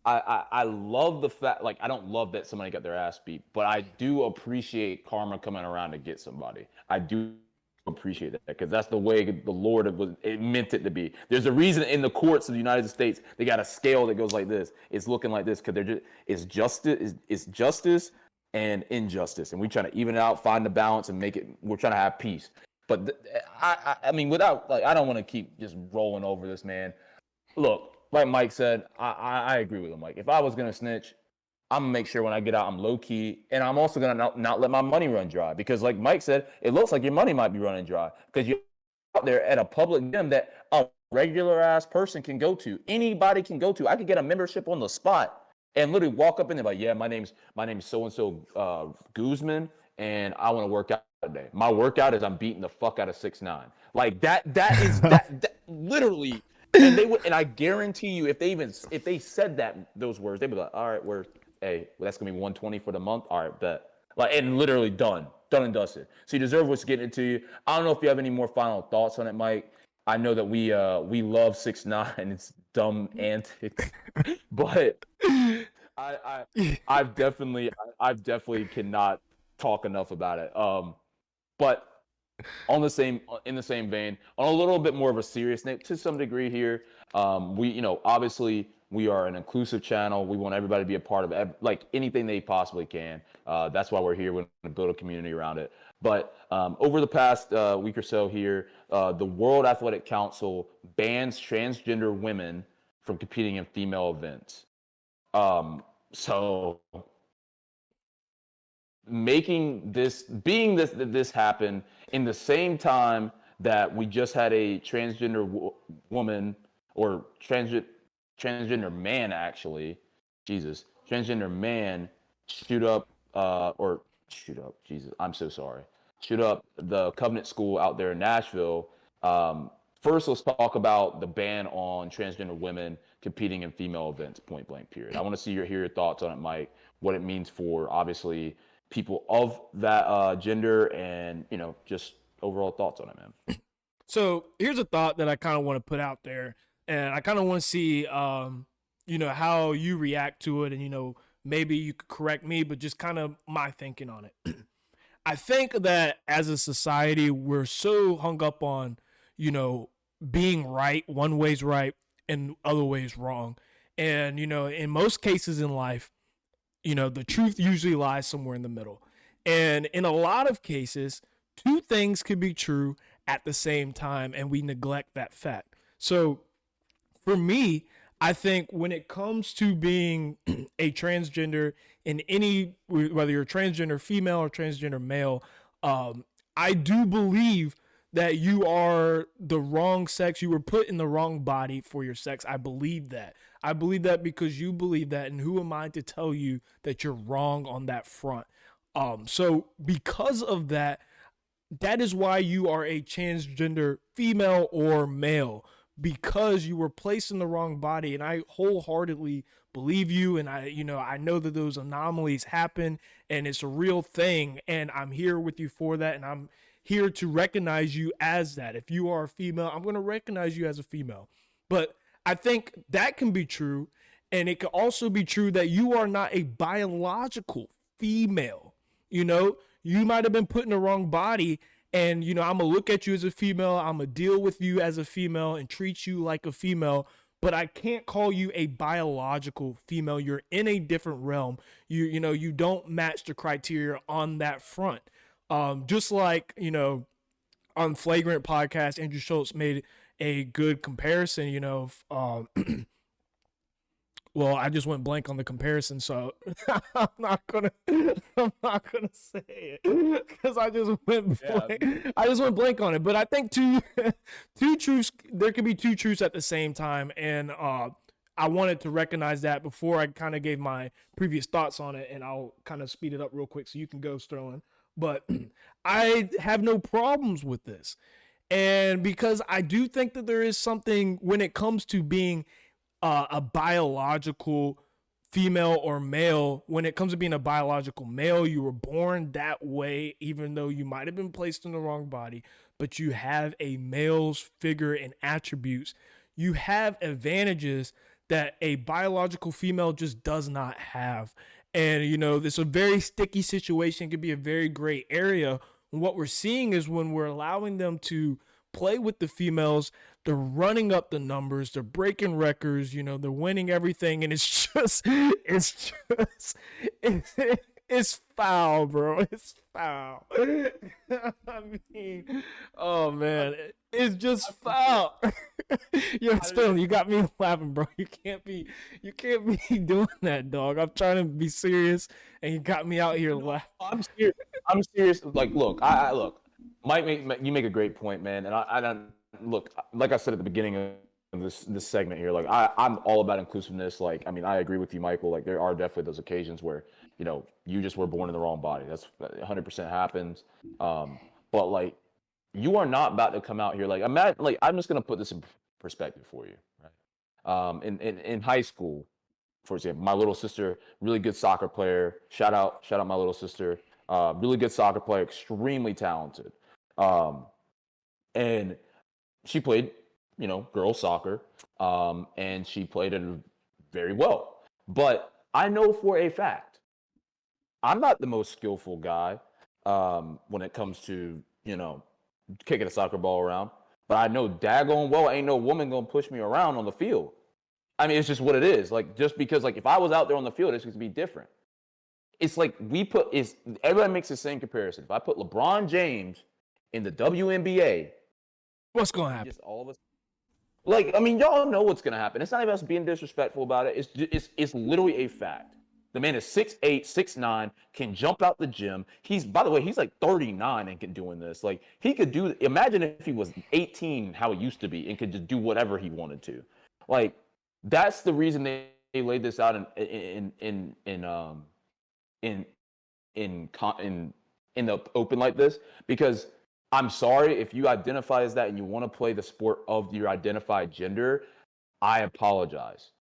I love the fact, like I don't love that somebody got their ass beat, but I do appreciate karma coming around to get somebody. I do appreciate that because that's the way the Lord it meant it to be. There's a reason in the courts of the United States they got a scale that goes like this. It's looking like this because it's justice and injustice, and we trying to even it out, find the balance, and make it. We're trying to have peace. But I mean, without like, I don't want to keep just rolling over this, man. Look, like Mike said, I agree with him. Like, if I was gonna snitch, I'm gonna make sure when I get out, I'm low key, and I'm also gonna not let my money run dry because, like Mike said, it looks like your money might be running dry because you're out there at a public gym that a regular ass person can go to. Anybody can go to. I could get a membership on the spot and literally walk up in there like, yeah, my name's so and so Guzman, and I want to work out today. My workout is I'm beating the fuck out of 6ix9ine. Like that is that literally. And they would, and I guarantee you, if they said those words, they'd be like, all right, that's gonna be 120 for the month. All right, bet. Like, and literally done and dusted. So you deserve what's getting into you. I don't know if you have any more final thoughts on it, Mike. I know that we love 6ix9ine and its dumb antics, but I've definitely cannot talk enough about it. But in the same vein, on a little bit more of a serious note, to some degree here, we, obviously we are an inclusive channel. We want everybody to be a part of like anything they possibly can. That's why we're here. We want to build a community around it. But over the past week or so here, the World Athletic Council bans transgender women from competing in female events. So making this happen in the same time that we just had a transgender woman or transgender man, actually, transgender man shoot up the Covenant School out there in Nashville. First, let's talk about the ban on transgender women competing in female events, point blank, period. I want to hear your thoughts on it, Mike, what it means for, obviously, people of that gender and, just overall thoughts on it, man. So here's a thought that I kind of want to put out there, and I kind of want to see, how you react to it, and, maybe you could correct me, but just kind of my thinking on it. I think that as a society, we're so hung up on, being right, one way's right and other ways wrong. And, in most cases in life, the truth usually lies somewhere in the middle. And in a lot of cases, two things could be true at the same time, and we neglect that fact. So for me, I think when it comes to being a transgender in whether you're transgender female or transgender male, I do believe that you are the wrong sex. You were put in the wrong body for your sex. I believe that. I believe that because you believe that, and who am I to tell you that you're wrong on that front? So because of that, that is why you are a transgender female or male, because you were placed in the wrong body. And I wholeheartedly believe you. And I know that those anomalies happen and it's a real thing. And I'm here with you for that. And I'm here to recognize you as that. If you are a female, I'm going to recognize you as a female. But I think that can be true. And it can also be true that you are not a biological female. You might have been put in the wrong body. And, I'm going to look at you as a female. I'm going to deal with you as a female and treat you like a female. But I can't call you a biological female. You're in a different realm. You don't match the criteria on that front. Just like, on Flagrant Podcast, Andrew Schultz made a good comparison, well, I just went blank on the comparison, so I'm not gonna say it because I just went blank. Yeah. I just went blank on it. But I think two truths. There could be two truths at the same time, and I wanted to recognize that before I kind of gave my previous thoughts on it, and I'll kind of speed it up real quick so you can go, Sterling. But I have no problems with this. And because I do think that there is something when it comes to being a biological female or male, when it comes to being a biological male, you were born that way, even though you might have been placed in the wrong body, but you have a male's figure and attributes. You have advantages that a biological female just does not have. And, it's a very sticky situation. It could be a very gray area. And what we're seeing is when we're allowing them to play with the females, they're running up the numbers, they're breaking records, they're winning everything. And it's foul, bro. It's foul. I mean, oh man, it's just foul. Yo, Sterling, you got me laughing, bro. You can't be doing that, dog. I'm trying to be serious, and you got me out here laughing. I'm serious. Like, look, I look. Mike, you make a great point, man. And I don't look, like I said at the beginning of this segment here. Like, I'm all about inclusiveness. Like, I mean, I agree with you, Michael. Like, there are definitely those occasions where you just were born in the wrong body. That's 100% happens. But like, you are not about to come out here like, imagine, like, I'm just gonna put this in perspective for you, right? In high school, for example, my little sister, really good soccer player. Shout out my little sister. Really good soccer player, extremely talented. And she played, girls soccer, and she played it very well. But I know for a fact, I'm not the most skillful guy when it comes to, kicking a soccer ball around. But I know daggone well ain't no woman gonna push me around on the field. I mean, it's just what it is. Like, just because, like, if I was out there on the field, it's going to be different. It's like everybody makes the same comparison. If I put LeBron James in the WNBA, what's going to happen? Just all of us. Like, I mean, y'all know what's going to happen. It's not even us being disrespectful about it. It's literally a fact. The man is 6'8", 6'9", can jump out the gym. By the way, he's like 39 and can doing this. Like, he could do. Imagine if he was 18, how it used to be, and could just do whatever he wanted to. Like, that's the reason they laid this out in the open like this, because I'm sorry if you identify as that and you want to play the sport of your identified gender. I apologize.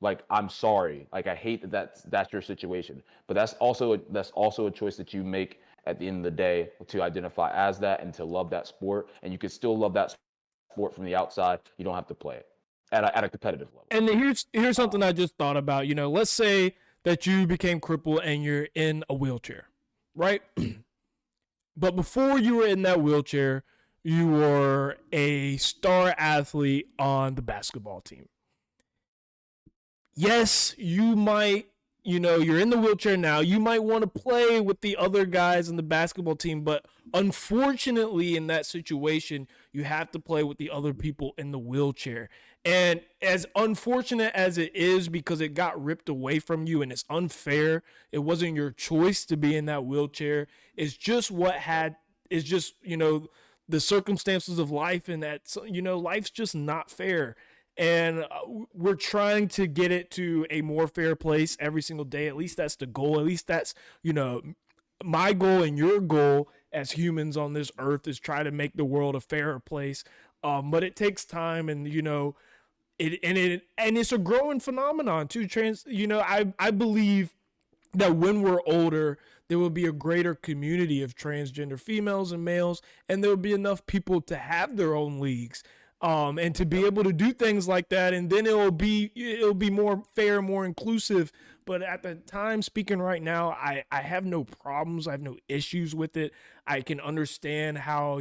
Like, I'm sorry. Like, I hate that's your situation, but that's also a choice that you make at the end of the day, to identify as that and to love that sport. And you can still love that sport from the outside. You don't have to play it at a competitive level. And here's something I just thought about. Let's say that you became crippled and you're in a wheelchair, right? But before you were in that wheelchair, you were a star athlete on the basketball team. Yes, you might, you're in the wheelchair now. You might want to play with the other guys in the basketball team, but unfortunately in that situation, you have to play with the other people in the wheelchair. And as unfortunate as it is, because it got ripped away from you and it's unfair, it wasn't your choice to be in that wheelchair. It's just the circumstances of life, and that, life's just not fair. And we're trying to get it to a more fair place every single day. At least that's the goal. At least that's, my goal and your goal as humans on this earth, is try to make the world a fairer place. But it takes time, and it's a growing phenomenon too. I believe that when we're older, there will be a greater community of transgender females and males, and there will be enough people to have their own leagues. And to be able to do things like that, and then it'll be more fair, more inclusive. But at the time, speaking right now, I have no problems. I have no issues with it. I can understand how,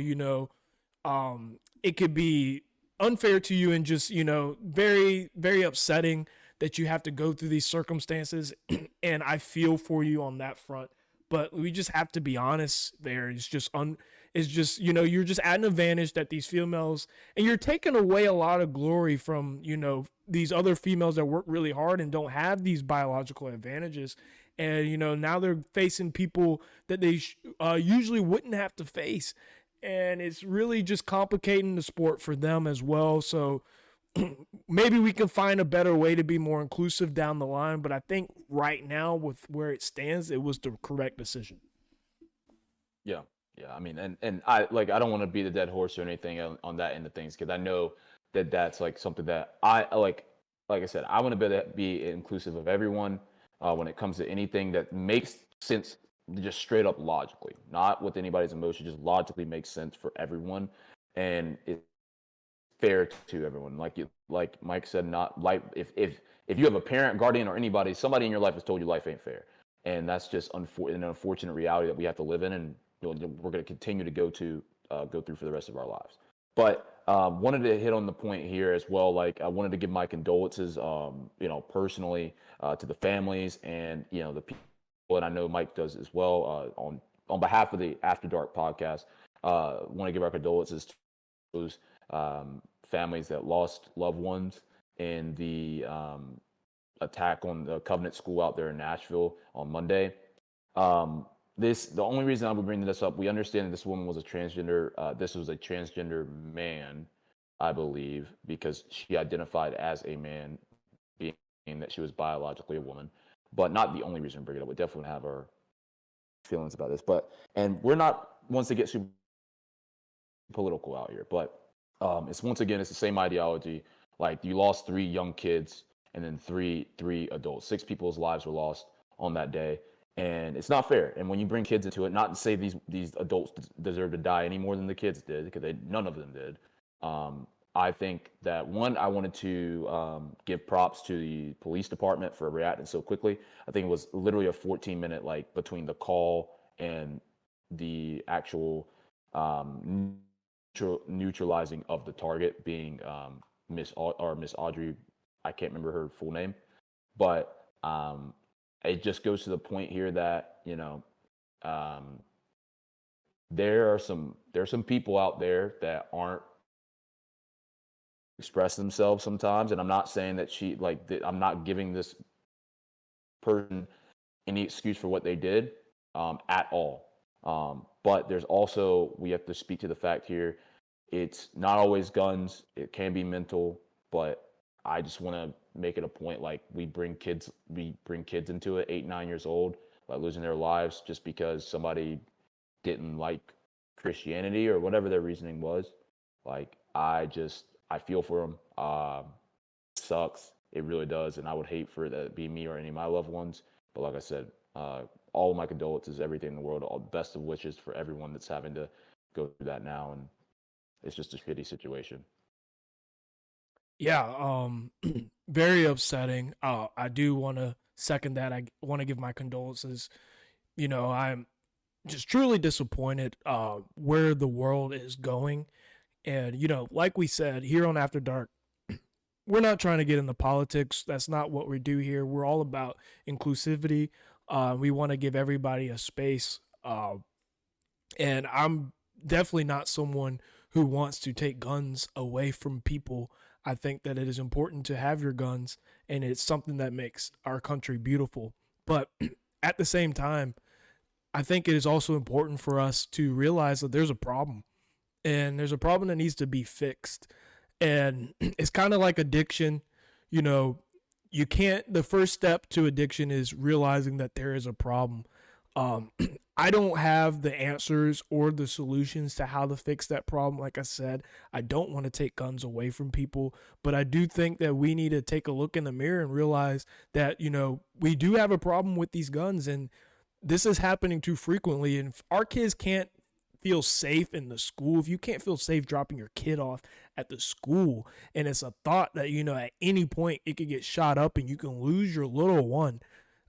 it could be unfair to you and just, very, very upsetting that you have to go through these circumstances. And I feel for you on that front. But we just have to be honest there. It's just you're just at an advantage that these females, and you're taking away a lot of glory from, these other females that work really hard and don't have these biological advantages. And, now they're facing people that they usually wouldn't have to face. And it's really just complicating the sport for them as well. So maybe we can find a better way to be more inclusive down the line. But I think right now, with where it stands, it was the correct decision. Yeah, yeah. I mean, and I don't want to be the dead horse or anything on that end of things, because I know that that's like something that I like. Like I said, I want to be inclusive of everyone when it comes to anything that makes sense, just straight up logically, not with anybody's emotion, just logically makes sense for everyone, and it's fair to everyone. Like Mike said, not like if you have a parent, guardian, or anybody, somebody in your life has told you life ain't fair, and that's just an unfortunate reality that we have to live in, and we're going to continue to go through for the rest of our lives. But wanted to hit on the point here as well. Like, I wanted to give my condolences, personally, to the families and the people, and I know Mike does as well. On behalf of the After Dark podcast, want to give our condolences to those families that lost loved ones in the attack on the Covenant School out there in Nashville on Monday. The only reason I would bring this up, we understand that this woman was a transgender. This was a transgender man, I believe, because she identified as a man, being that she was biologically a woman. But not the only reason to bring it up. We definitely have our feelings about this. And we're not ones to get super political out here, but it's the same ideology. Like, you lost 3 young kids and then three adults. 6 people's lives were lost on that day. And it's not fair. And when you bring kids into it, not to say these adults deserve to die any more than the kids did, because none of them did. I think that, I wanted to give props to the police department for reacting so quickly. I think it was literally a 14-minute, like, between the call and the actual neutralizing of the target being Miss Audrey. I can't remember her full name, but it just goes to the point here that there are some people out there that aren't express themselves sometimes, and I'm not saying that I'm not giving this person any excuse for what they did at all. But there's also, we have to speak to the fact here, it's not always guns, it can be mental, but I just want to make it a point, like, we bring kids into it, 8, 9 years old, like, losing their lives just because somebody didn't like Christianity or whatever their reasoning was. Like, I feel for them. Sucks. It really does. And I would hate for that to be me or any of my loved ones. But like I said, all of my condolences, everything in the world, all the best of wishes for everyone that's having to go through that now. And it's just a shitty situation. Yeah, very upsetting. I do want to second that. I want to give my condolences. I'm just truly disappointed where the world is going. And, like we said, here on After Dark, we're not trying to get into politics. That's not what we do here. We're all about inclusivity. We want to give everybody a space. And I'm definitely not someone who wants to take guns away from people. I think that it is important to have your guns, and it's something that makes our country beautiful. But at the same time, I think it is also important for us to realize that there's a problem, and there's a problem that needs to be fixed. And it's kind of like addiction. The first step to addiction is realizing that there is a problem. I don't have the answers or the solutions to how to fix that problem. Like I said, I don't want to take guns away from people, but I do think that we need to take a look in the mirror and realize that, we do have a problem with these guns, and this is happening too frequently. And if our kids can't feel safe in the school, if you can't feel safe dropping your kid off at the school, and it's a thought that, at any point it could get shot up and you can lose your little one,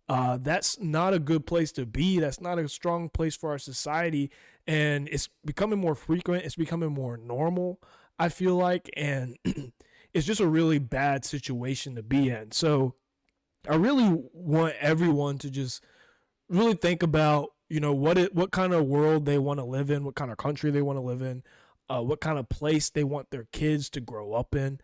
that's not a good place to be. That's not a strong place for our society. And it's becoming more frequent. It's becoming more normal, I feel like. And it's just a really bad situation to be in. So I really want everyone to just really think about, what kind of world they want to live in, what kind of country they want to live in, what kind of place they want their kids to grow up in,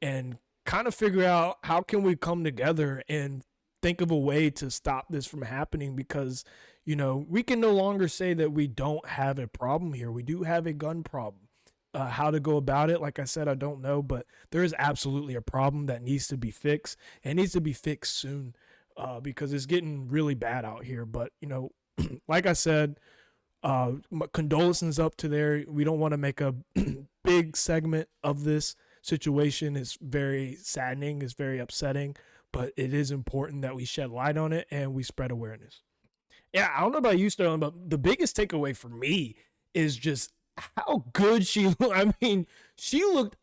and kind of figure out how can we come together and think of a way to stop this from happening. Because, we can no longer say that we don't have a problem here. We do have a gun problem. how to go about it. Like I said, I don't know, but there is absolutely a problem that needs to be fixed, and needs to be fixed soon, because it's getting really bad out here. But like I said, condolences up to there. We don't want to make a big segment of this situation. It's very saddening. It's very upsetting, but it is important that we shed light on it and we spread awareness. Yeah, I don't know about you, Sterling, but the biggest takeaway for me is just how good she looked. I mean, she looked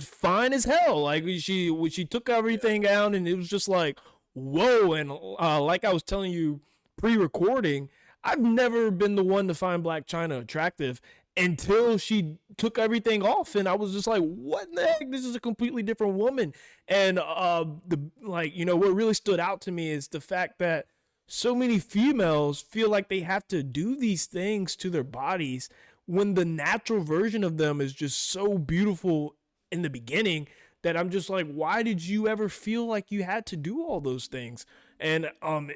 fine as hell. Like when she took everything out, and it was just like, whoa. And like I was telling you pre-recording, I've never been the one to find Blacc Chyna attractive until she took everything off, and I was just like, what in the heck? This is a completely different woman. And what really stood out to me is the fact that so many females feel like they have to do these things to their bodies when the natural version of them is just so beautiful in the beginning, that I'm just like, why did you ever feel like you had to do all those things? And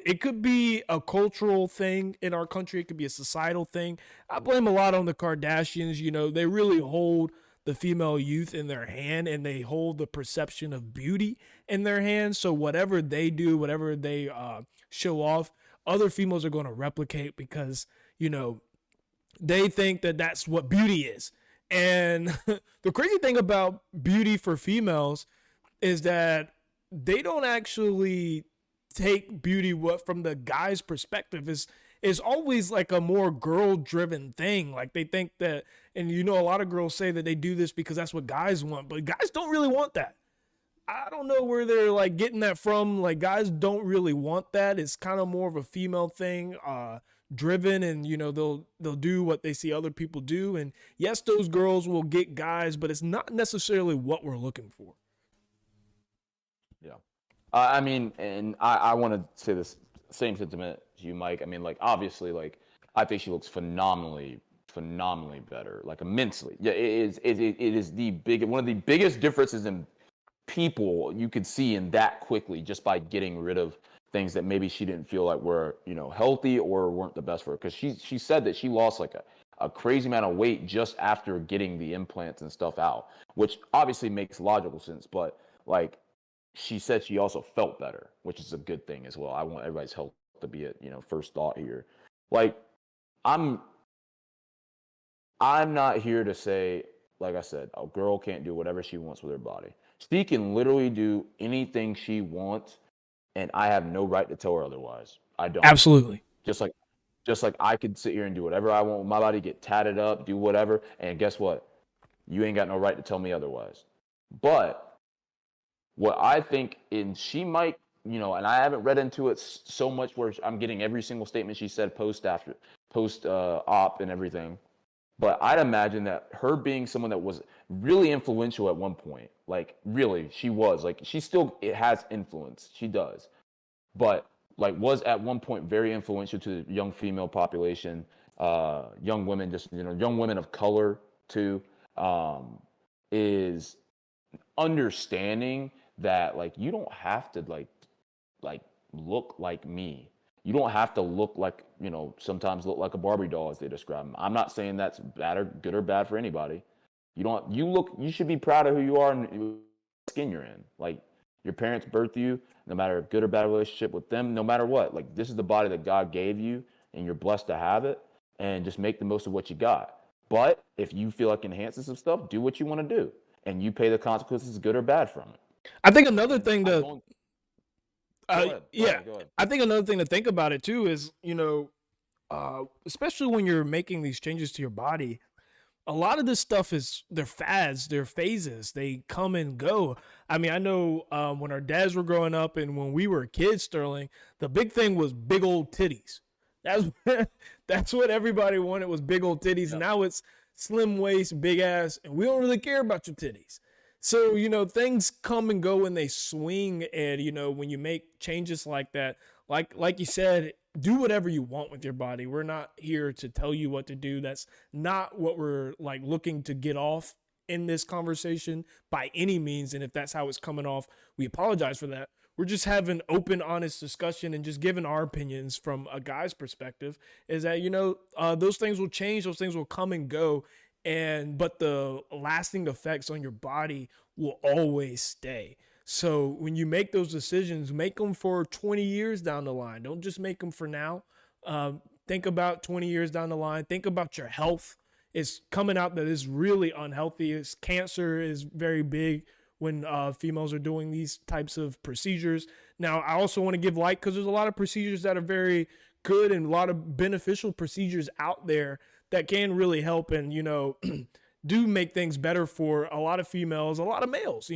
it could be a cultural thing in our country. It could be a societal thing. I blame a lot on the Kardashians. They really hold the female youth in their hand, and they hold the perception of beauty in their hands. So whatever they do, whatever they show off, other females are going to replicate, because they think that that's what beauty is. And the crazy thing about beauty for females is that they don't actually take beauty from the guy's perspective. Is always like a more girl driven thing. Like they think that, and a lot of girls say that they do this because that's what guys want, but guys don't really want that. I don't know where they're like getting that from. Like guys don't really want that. It's kind of more of a female thing, driven, and they'll do what they see other people do. And yes, those girls will get guys, but it's not necessarily what we're looking for. Yeah. I mean, and I want to say this same sentiment as you, Mike. I mean, like, obviously, like, I think she looks phenomenally better, like immensely. Yeah, it is one of the biggest differences in people you could see in that quickly, just by getting rid of things that maybe she didn't feel like were, healthy or weren't the best for her. Because she said that she lost like a crazy amount of weight just after getting the implants and stuff out, which obviously makes logical sense. But like, she said she also felt better, which is a good thing as well. I want everybody's health to be at, first thought here. Like, I'm not here to say, like I said, a girl can't do whatever she wants with her body. She can literally do anything she wants, and I have no right to tell her otherwise. I don't. Absolutely. Just like I could sit here and do whatever I want with my body, get tatted up, do whatever, and guess what? You ain't got no right to tell me otherwise. But what I think, and she might, and I haven't read into it so much where I'm getting every single statement she said post op and everything. But I'd imagine that her being someone that was really influential at one point, like really, she was, like, it has influence. She does. But like was at one point very influential to the young female population, young women, just, young women of color too, is understanding that, like, you don't have to like look like me. You don't have to look like, sometimes look like a Barbie doll, as they describe them. I'm not saying that's bad or good or bad for anybody. You should be proud of who you are and the skin you're in. Like, your parents birthed you, no matter good or bad relationship with them, no matter what. Like, this is the body that God gave you, and you're blessed to have it, and just make the most of what you got. But if you feel like enhancing some stuff, do what you want to do, and you pay the consequences, good or bad, from it. I think another thing to Go ahead. I think another thing to think about it too is, especially when you're making these changes to your body, a lot of this stuff they're fads, they're phases, they come and go. I mean, I know when our dads were growing up and when we were kids, Sterling, the big thing was big old titties. That's what everybody wanted, was big old titties. Yep. Now it's slim waist, big ass, and we don't really care about your titties. So, things come and go and they swing. And, when you make changes like that, like you said, do whatever you want with your body. We're not here to tell you what to do. That's not what we're looking to get off in this conversation by any means. And if that's how it's coming off, we apologize for that. We're just having open, honest discussion and just giving our opinions from a guy's perspective, is that, those things will change. Those things will come and go. but the lasting effects on your body will always stay. So when you make those decisions, make them for 20 years down the line. Don't just make them for now. Think about 20 years down the line. Think about your health. It's coming out that it's really unhealthy. Cancer is very big when females are doing these types of procedures. Now, I also want to give light because there's a lot of procedures that are very good and a lot of beneficial procedures out there that can really help and, do make things better for a lot of females, a lot of males.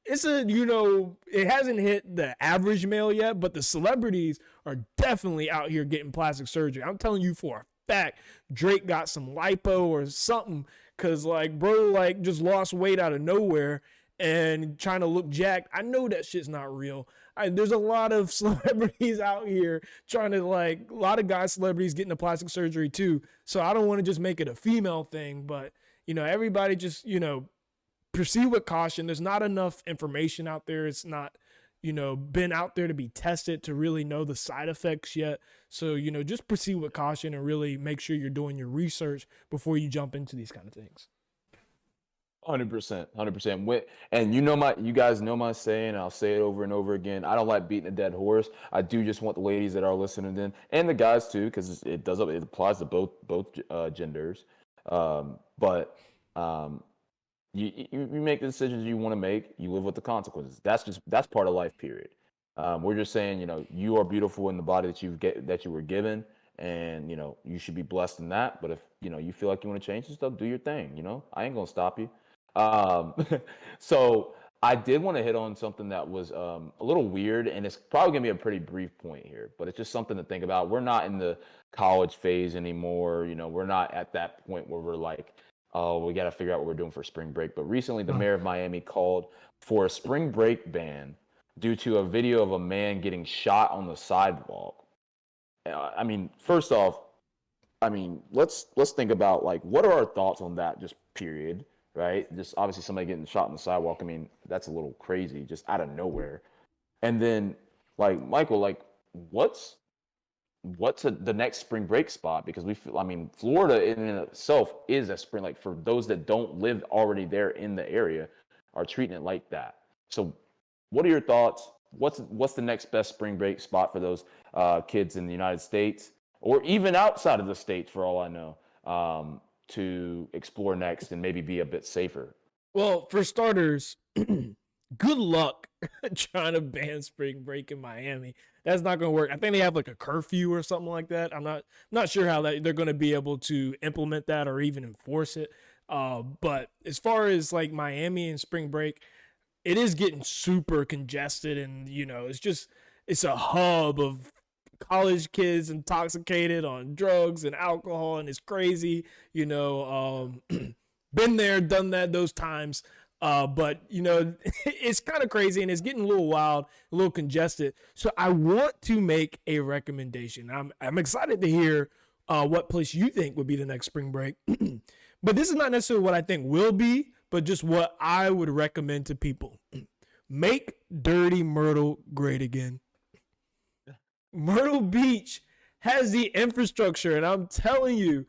It hasn't hit the average male yet, but the celebrities are definitely out here getting plastic surgery. I'm telling you for a fact, Drake got some lipo or something because, bro, just lost weight out of nowhere and trying to look jacked. I know that shit's not real. There's a lot of celebrities out here trying to, a lot of guys, celebrities getting the plastic surgery too. So I don't want to just make it a female thing, but, everybody just, proceed with caution. There's not enough information out there. It's not, been out there to be tested to really know the side effects yet. So, just proceed with caution and really make sure you're doing your research before you jump into these kind of things. 100%. And you guys know my saying, I'll say it over and over again. I don't like beating a dead horse. I do just want the ladies that are listening in, and the guys too, because it applies to both genders. You make the decisions you want to make. You live with the consequences. That's part of life. Period. We're just saying, you are beautiful in the body that you were given, and you should be blessed in that. But if you feel like you want to change some stuff, do your thing. I ain't gonna stop you. So I did want to hit on something that was a little weird, and it's probably gonna be a pretty brief point here, but it's just something to think about. We're not in the college phase anymore. We're not at that point where we're like, oh, we got to figure out what we're doing for spring break. But recently, the mayor of Miami called for a spring break ban due to a video of a man getting shot on the sidewalk. First off, let's think about what are our thoughts on that? Just period, right? Just obviously somebody getting shot on the sidewalk. That's a little crazy, just out of nowhere. And then, Michael, what's the next spring break spot? Because Florida in and of itself is a spring, for those that don't live already there in the area are treating it like that. So what are your thoughts? What's the next best spring break spot for those kids in the United States or even outside of the States, for all I know, to explore next and maybe be a bit safer? Well, for starters, good luck trying to ban spring break in Miami. That's not going to work. I think they have a curfew or something like that. I'm not sure how they're going to be able to implement that or even enforce it. But as far as Miami and spring break, it is getting super congested, and it's a hub of college kids intoxicated on drugs and alcohol, and it's crazy. Been there, done that, those times. But it's kind of crazy and it's getting a little wild, a little congested. So I want to make a recommendation. I'm excited to hear what place you think would be the next spring break. But this is not necessarily what I think will be, but just what I would recommend to people. Make Dirty Myrtle great again. Myrtle Beach has the infrastructure, and I'm telling you,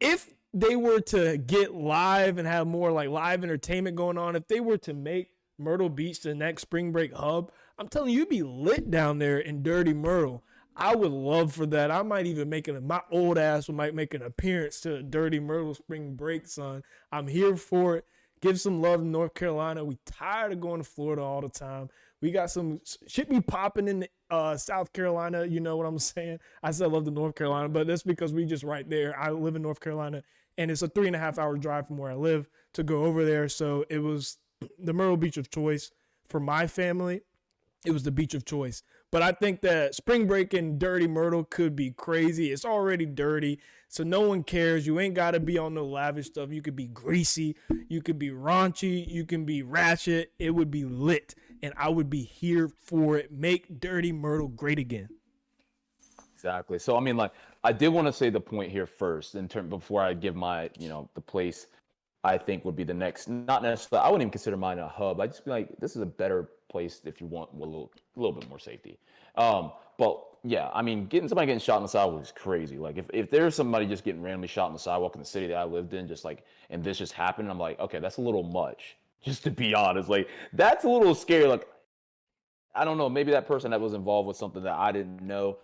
if they were to get live and have more live entertainment going on, if they were to make Myrtle Beach the next spring break hub, I'm telling you, you'd be lit down there in Dirty Myrtle. I would love for that. I might even my old ass might make an appearance to Dirty Myrtle spring break, son. I'm here for it. Give some love to North Carolina. We tired of going to Florida all the time. We got some shit be popping in South Carolina. You know what I'm saying? I said I love the North Carolina, but that's because we just right there. I live in North Carolina, and it's a 3.5 hour drive from where I live to go over there. So it was the Myrtle Beach of choice for my family. It was the beach of choice. But I think that spring break in Dirty Myrtle could be crazy. It's already dirty, so no one cares. You ain't got to be on no lavish stuff. You could be greasy. You could be raunchy. You can be ratchet. It would be lit, and I would be here for it. Make Dirty Myrtle great again. Exactly. So, I did want to say the point here first before I give my, the place I think would be the next, not necessarily, I wouldn't even consider mine a hub. I'd just be like, this is a better place if you want a little bit more safety. But yeah, I mean, somebody getting shot on the sidewalk is crazy. Like, if there's somebody just getting randomly shot on the sidewalk in the city that I lived in, just like, and this just happened, I'm like, okay, that's a little much. Just to be honest, like, that's a little scary. Like, I don't know, maybe that person that was involved with something that I didn't know.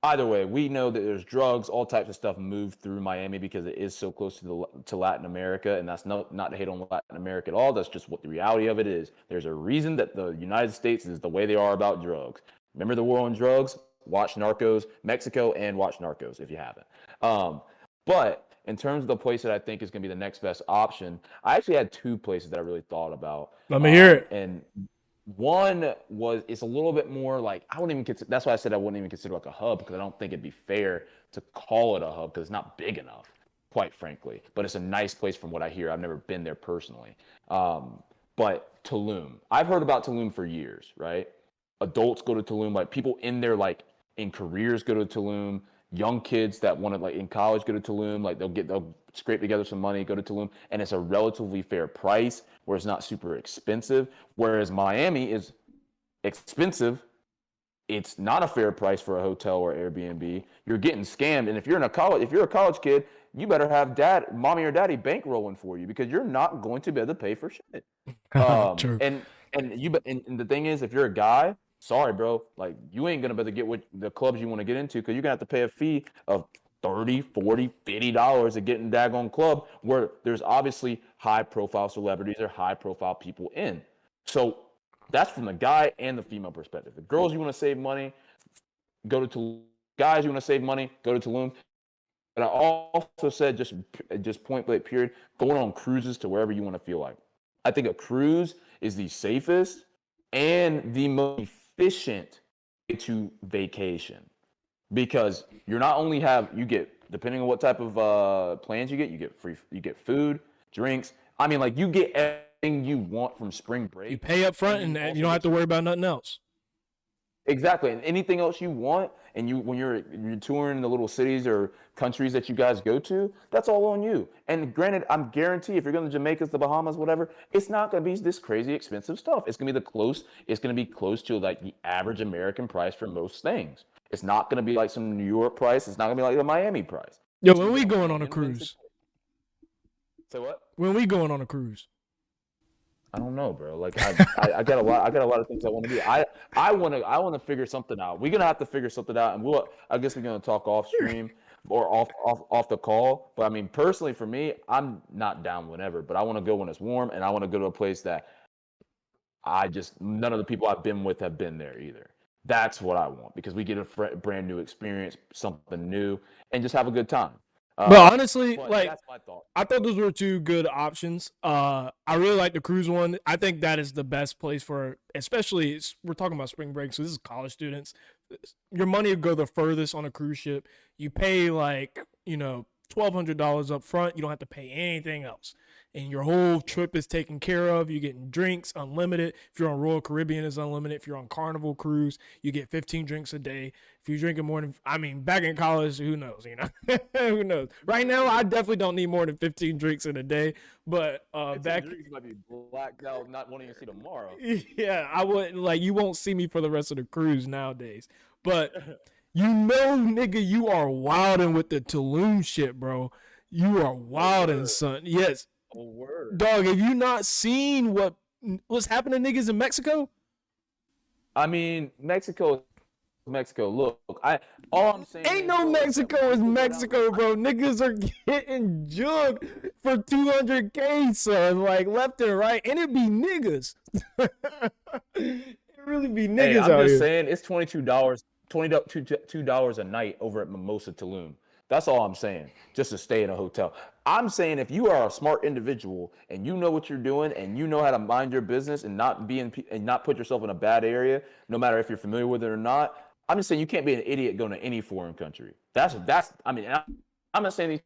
Either way, we know that there's drugs, all types of stuff move through Miami because it is so close to Latin America, and that's not to hate on Latin America at all. That's just what the reality of it is. There's a reason that the United States is the way they are about drugs. Remember the war on drugs? Watch Narcos, Mexico, and watch Narcos if you haven't. But in terms of the place that I think is going to be the next best option, I actually had two places that I really thought about. Let me hear it. And one was, it's a little bit more like, I wouldn't even consider, that's why I said I wouldn't even consider like a hub, because I don't think it'd be fair to call it a hub because it's not big enough, quite frankly. But it's a nice place from what I hear. I've never been there personally. But Tulum, I've heard about Tulum for years, right? Adults go to Tulum, like people in there, like in careers go to Tulum. Young kids that want to, like in college, go to Tulum. Like they'll scrape together some money, go to Tulum, and it's a relatively fair price where it's not super expensive. Whereas Miami is expensive. It's not a fair price for a hotel or Airbnb. You're getting scammed, and if you're a college kid, you better have mommy or daddy bankrolling for you because you're not going to be able to pay for shit. True. And the thing is, if you're a guy, sorry, bro, like you ain't gonna be able to get what the clubs you want to get into because you're gonna have to pay a fee of $30, $40, $50 to get in daggone club where there's obviously high profile celebrities or high profile people in. So that's from the guy and the female perspective. The girls, you want to save money, go to Tulum. Guys, you want to save money, go to Tulum. But I also said, just point blank period, going on cruises to wherever you want to feel like. I think a cruise is the safest and the most efficient way to vacation because you get, depending on what type of plans you get food, drinks. I mean, like you get everything you want from spring break. You pay up front and you don't have to worry about nothing else. Exactly. And anything else you want, and when you're touring the little cities or countries that you guys go to, that's all on you. And granted, I'm guarantee if you're going to Jamaica, the Bahamas, whatever, it's not going to be this crazy expensive stuff. It's going to be close to like the average American price for most things. It's not going to be like some New York price. It's not going to be like the Miami price. Yo, when we going on a cruise? Say what? When we going on a cruise? I don't know, bro. Like I got a lot of things I want to do. I want to figure something out. We're gonna have to figure something out, and I guess we're gonna talk off stream or off the call. But I mean, personally, for me, I'm not down whenever, but I want to go when it's warm, and I want to go to a place that none of the people I've been with have been there either. That's what I want because we get a brand new experience, something new, and just have a good time. But honestly, like that's my thought. I thought those were two good options. I really like the cruise one. I think that is the best place for, especially we're talking about spring break, so this is college students. Your money will go the furthest on a cruise ship. You pay like $1,200 up front. You don't have to pay anything else. And your whole trip is taken care of. You're getting drinks unlimited. If you're on Royal Caribbean, it's unlimited. If you're on Carnival Cruise, you get 15 drinks a day. If you're drinking more than, back in college, who knows, who knows? Right now, I definitely don't need more than 15 drinks in a day. But back, drinks might be blacked out, not wanting to see tomorrow. Yeah, I wouldn't you won't see me for the rest of the cruise nowadays. But nigga, you are wilding with the Tulum shit, bro. You are wilding, son. Yes. Oh, word. Dog, have you not seen what's happening to niggas in Mexico? I mean, Mexico. Look, all I'm saying ain't no Mexico is Mexico, bro. Niggas are getting jugged for $200K, son, like left and right, and it be niggas. It really be niggas out here. I'm just saying, it's $22 a night over at Mimosa Tulum. That's all I'm saying, just to stay in a hotel. I'm saying if you are a smart individual and you know what you're doing and you know how to mind your business and not put yourself in a bad area, no matter if you're familiar with it or not, I'm just saying you can't be an idiot going to any foreign country. I'm not saying these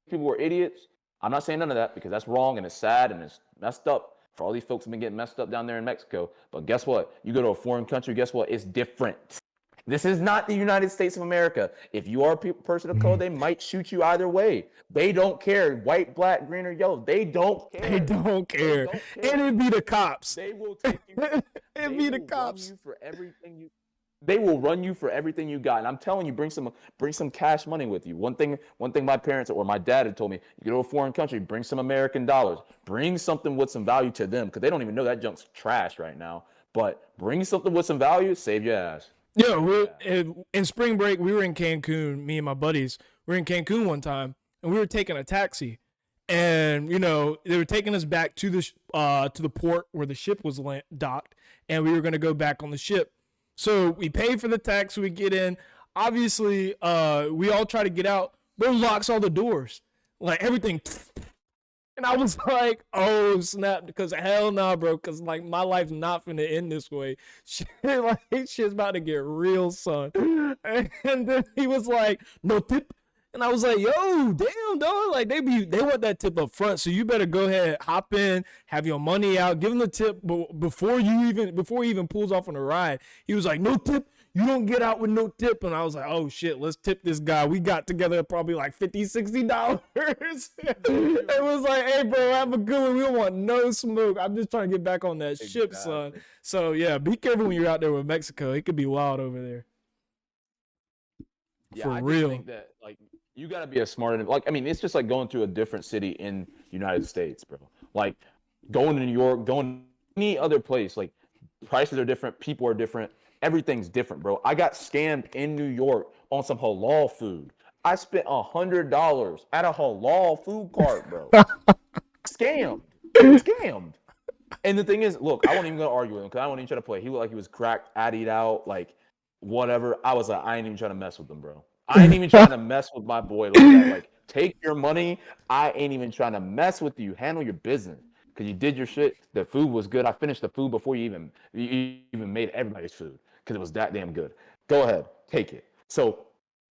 people are idiots. I'm not saying none of that because that's wrong and it's sad and it's messed up for all these folks who've been getting messed up down there in Mexico. But guess what? You go to a foreign country, guess what? It's different. This is not the United States of America. If you are a person of color, they might shoot you either way. They don't care. White, black, green, or yellow. They don't care. They don't care. And it'd be the cops. They will take you. It'd be the cops. Run you for everything you. They will run you for everything you got. And I'm telling you, bring some cash money with you. One thing my parents or my dad had told me, you go to a foreign country, bring some American dollars. Bring something with some value to them, because they don't even know that junk's trash right now. But bring something with some value, save your ass. Yeah, in spring break, we were in Cancun, me and my buddies. We were in Cancun one time, and we were taking a taxi. And, they were taking us back to the port where the ship was docked, and we were going to go back on the ship. So we pay for the taxi, we get in. Obviously, we all try to get out. Bro locks all the doors. Like, everything. And I was like, oh, snap, because hell nah, bro, because, like, my life's not finna end this way. Shit's about to get real, son. And then he was like, no tip. And I was like, yo, damn, dog. Like, they want that tip up front, so you better go ahead, hop in, have your money out, give him the tip before he even pulls off on the ride. He was like, no tip. You don't get out with no tip. And I was like, oh shit, let's tip this guy. We got together probably like $50-$60. It was like, hey bro, have a good one. We don't want no smoke. I'm just trying to get back on that ship, son. So yeah, be careful when you're out there with Mexico. It could be wild over there. Yeah, For I real. just think that, like, you got to be a smart, like, I mean, it's just like going to a different city in United States, bro. Like, going to New York, going to any other place, like, prices are different, people are different, everything's different, bro. I got scammed in New York on some halal food. I spent $100 at a halal food cart, bro. Scammed. And the thing is, look, I wasn't even gonna argue with him because I wasn't even trying to play. He looked like he was cracked, addied out, like whatever. I was like, I ain't even trying to mess with him, bro. I ain't even trying to mess with my boy like that. Like, take your money. I ain't even trying to mess with you. Handle your business. Because you did your shit. The food was good. I finished the food before you even made everybody's food. Because it was that damn good. Go ahead. Take it. So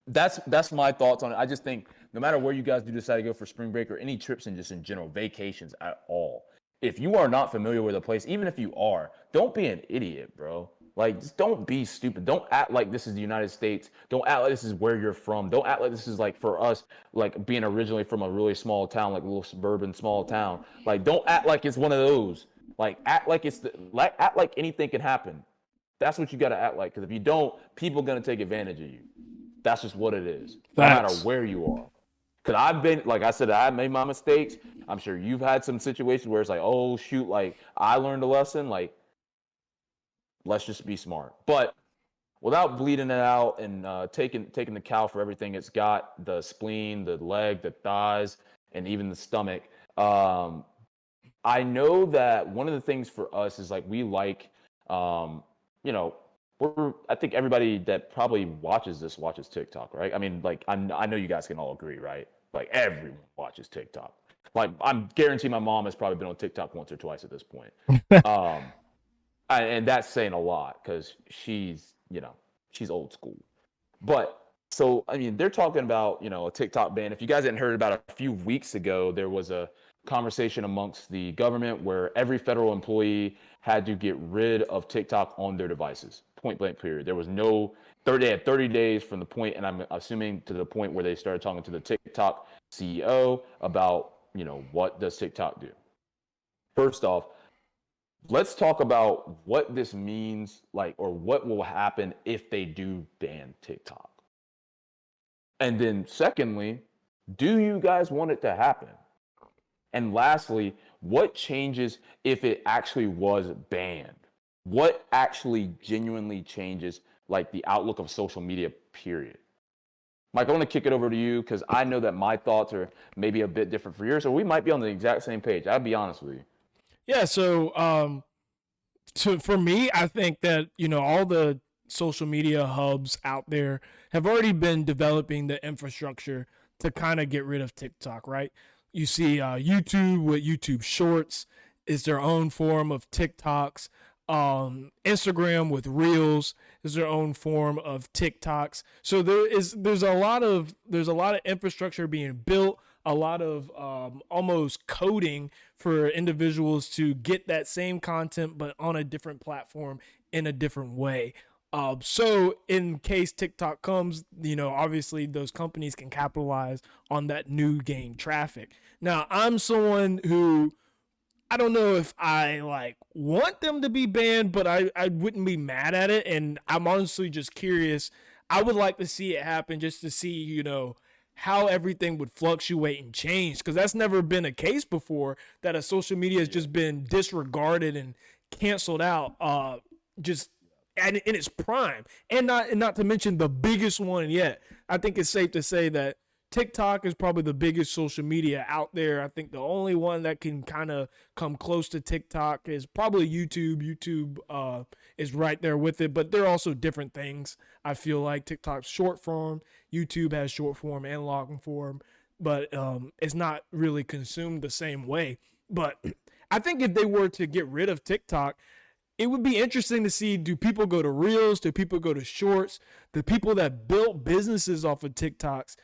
that's my thoughts on it. I just think no matter where you guys do decide to go for spring break or any trips and just in general, vacations at all, if you are not familiar with a place, even if you are, don't be an idiot, bro. Like, just don't be stupid. Don't act like this is the United States. Don't act like this is where you're from. Don't act like this is, like, for us, like, being originally from a really small town, like a little suburban small town. Like, don't act like it's one of those. Like, act like act like anything can happen. That's what you got to act like. Because if you don't, people are going to take advantage of you. That's just what it is. No matter where you are. Because I've been, like I said, I made my mistakes. I'm sure you've had some situations where it's like, oh, shoot, like, I learned a lesson. Like, let's just be smart. But without bleeding it out and taking the cow for everything it's got, the spleen, the leg, the thighs, and even the stomach, I know that one of the things for us is, like, we like, I think everybody that probably watches this watches TikTok, right? I mean, like, I know you guys can all agree, right? Like, everyone watches TikTok. Like, I'm guaranteeing my mom has probably been on TikTok once or twice at this point. And that's saying a lot because she's old school. But so, I mean, they're talking about, a TikTok ban. If you guys hadn't heard about it, a few weeks ago, there was a conversation amongst the government where every federal employee had to get rid of TikTok on their devices. Point blank period. There was they had 30 days from the point, and I'm assuming to the point where they started talking to the TikTok CEO about, what does TikTok do? First off, let's talk about what this means, like, or what will happen if they do ban TikTok. And then secondly, do you guys want it to happen? And lastly, what changes if it actually was banned? What actually genuinely changes, like, the outlook of social media, period? Mike, I want to kick it over to you because I know that my thoughts are maybe a bit different for yours, or we might be on the exact same page. I'll be honest with you. Yeah, so for me, I think that, all the social media hubs out there have already been developing the infrastructure to kind of get rid of TikTok, right? You see YouTube with YouTube Shorts is their own form of TikToks. Instagram with Reels is their own form of TikToks. So there's a lot of infrastructure being built, a lot of almost coding for individuals to get that same content but on a different platform in a different way. So in case TikTok comes, obviously those companies can capitalize on that new gain traffic. Now, I'm someone who I don't know if I like want them to be banned, but I wouldn't be mad at it. And I'm honestly just curious. I would like to see it happen just to see, how everything would fluctuate and change. Because that's never been a case before that a social media has just been disregarded and canceled out just in its prime. And not to mention the biggest one yet. I think it's safe to say that TikTok is probably the biggest social media out there. I think the only one that can kind of come close to TikTok is probably YouTube. YouTube is right there with it, but they're also different things. I feel like TikTok's short form, YouTube has short form and long form, but it's not really consumed the same way. But I think if they were to get rid of TikTok, it would be interesting to see, do people go to Reels? Do people go to Shorts? The people that built businesses off of TikToks,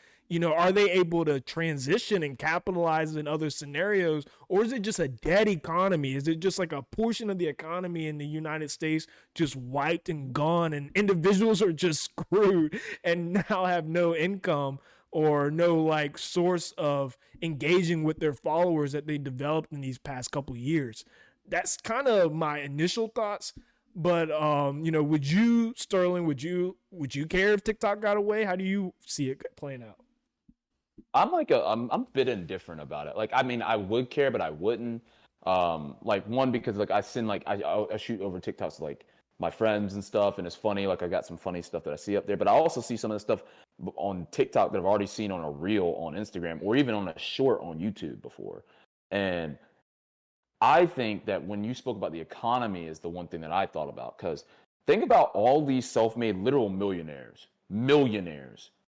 are they able to transition and capitalize in other scenarios? Or is it just a dead economy? Is it just like a portion of the economy in the United States just wiped and gone, and individuals are just screwed and now have no income or no like source of engaging with their followers that they developed in these past couple of years? That's kind of my initial thoughts. But would you, Sterling, would you care if TikTok got away? How do you see it playing out? I'm a bit indifferent about it. Like, I mean, I would care, but I wouldn't. Like, one, because like I send like I shoot over TikToks to, like, my friends and stuff, and it's funny. Like, I got some funny stuff that I see up there, but I also see some of the stuff on TikTok that I've already seen on a reel on Instagram or even on a short on YouTube before. And I think that when you spoke about the economy is the one thing that I thought about, because think about all these self-made literal millionaires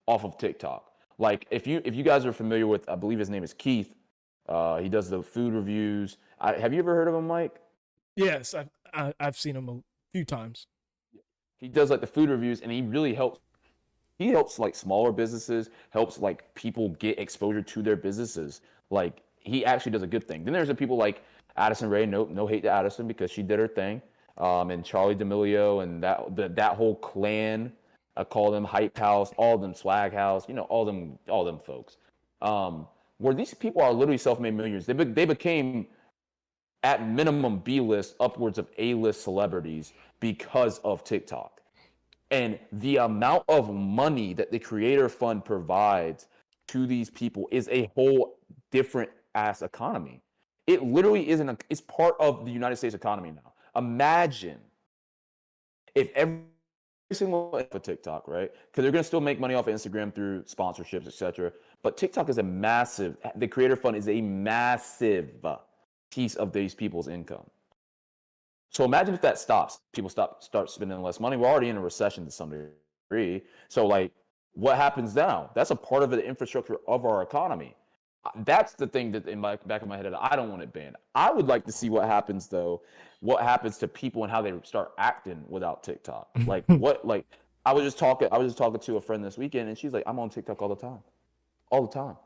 off of TikTok. Like, if you guys are familiar with, I believe his name is Keith. He does the food reviews. Have you ever heard of him, Mike? Yes, I've seen him a few times. He does like the food reviews, and he really helps. He helps like smaller businesses, helps like people get exposure to their businesses. Like, he actually does a good thing. Then there's the people like Addison Rae. No hate to Addison because she did her thing. And Charlie D'Amelio and that whole clan. I call them Hype House, all of them Swag House, all them folks. Where these people are literally self-made millionaires. They became at minimum B-list, upwards of A-list celebrities because of TikTok. And the amount of money that the Creator Fund provides to these people is a whole different ass economy. It literally it's part of the United States economy now. Imagine if every single for TikTok, right? Because they're gonna still make money off of Instagram through sponsorships, etc. But TikTok is the Creator Fund is a massive piece of these people's income. So imagine if that stops, people start spending less money. We're already in a recession to some degree. So like, what happens now? That's a part of the infrastructure of our economy. That's the thing that in my back of my head that I don't want it banned. I would like to see what happens though. What happens to people and how they start acting without TikTok? Like what? Like I was just talking to a friend this weekend, and she's like, "I'm on TikTok all the time, all the time,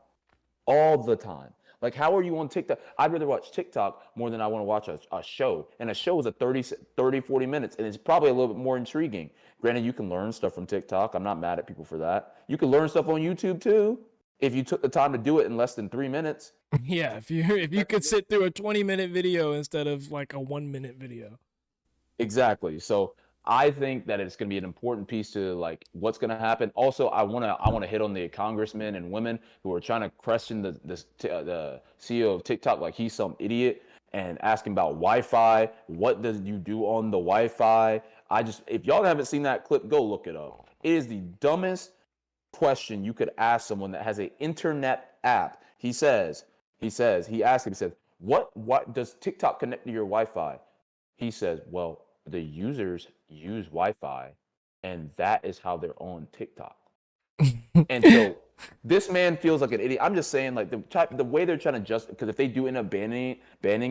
all the time." Like, how are you on TikTok? I'd rather watch TikTok more than I want to watch a show. And a show is a 30, 40 minutes, and it's probably a little bit more intriguing. Granted, you can learn stuff from TikTok. I'm not mad at people for that. You can learn stuff on YouTube too, if you took the time to do it in less than 3 minutes. Yeah, if you could sit through a 20-minute video instead of like a 1-minute video. Exactly. So I think that it's going to be an important piece to like what's going to happen. Also, I want to hit on the congressmen and women who are trying to question the CEO of TikTok like he's some idiot and asking about Wi-Fi. What does you do on the Wi-Fi? If y'all haven't seen that clip, go look it up. It is the dumbest question you could ask someone that has an internet app. He asked him, what does TikTok connect to your Wi-Fi? He says, well, the users use Wi-Fi, and that is how they're on TikTok. And so this man feels like an idiot. I'm just saying, like the way they're trying to because if they do end up banning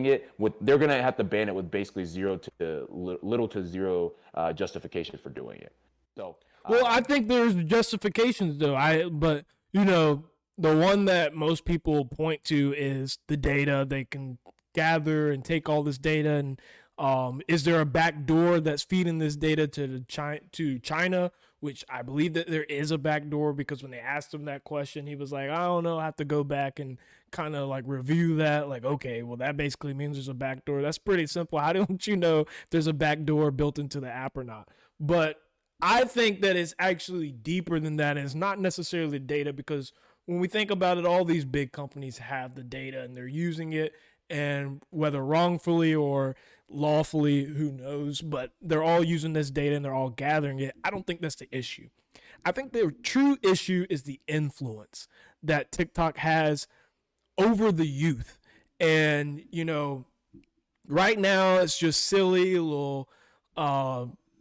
it, they're gonna have to ban it with basically little to zero justification for doing it. So well, I think there's justifications though. But the one that most people point to is the data they can gather and take all this data. And is there a back door that's feeding this data to China? Which I believe that there is a back door, because when they asked him that question, he was like, I don't know, I have to go back and kind of like review that. Like, okay, well, that basically means there's a backdoor. That's pretty simple. How don't you know if there's a backdoor built into the app or not? But I think that it's actually deeper than that. It's not necessarily data, because when we think about it, all these big companies have the data and they're using it, and whether wrongfully or lawfully, who knows, but they're all using this data and they're all gathering it. I don't think that's the issue. I think the true issue is the influence that TikTok has over the youth. And, right now it's just silly little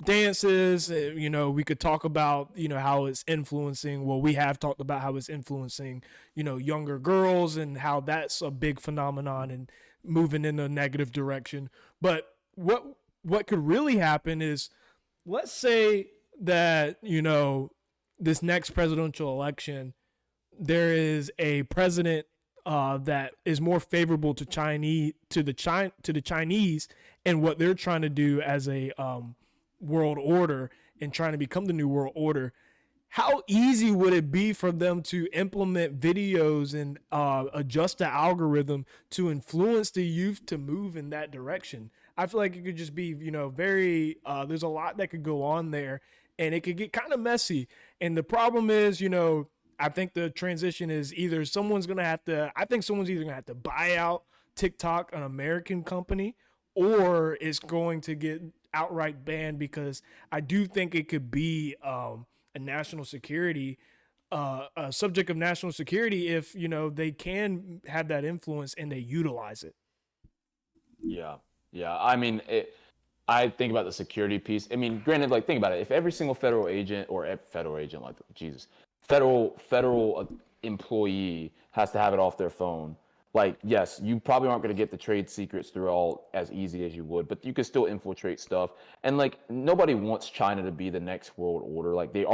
dances. We could talk about, how it's influencing. Well, we have talked about how it's influencing, younger girls, and how that's a big phenomenon and moving in a negative direction. But what could really happen is, let's say that, this next presidential election, there is a president that is more favorable to the Chinese and what they're trying to do as a world order and trying to become the new world order. How easy would it be for them to implement videos and adjust the algorithm to influence the youth to move in that direction? I feel like it could just be, very, there's a lot that could go on there, and it could get kind of messy. And the problem is, I think the transition is either someone's either going to have to buy out TikTok, an American company, or it's going to get outright banned, because I do think it could be a national security, a subject of national security if, they can have that influence and they utilize it. Yeah. I mean, I think about the security piece. I mean, granted, like, think about it. If every single federal agent, like, Jesus, federal employee has to have it off their phone, like, yes, you probably aren't going to get the trade secrets through all as easy as you would, but you can still infiltrate stuff. And, like, nobody wants China to be the next world order. Like, we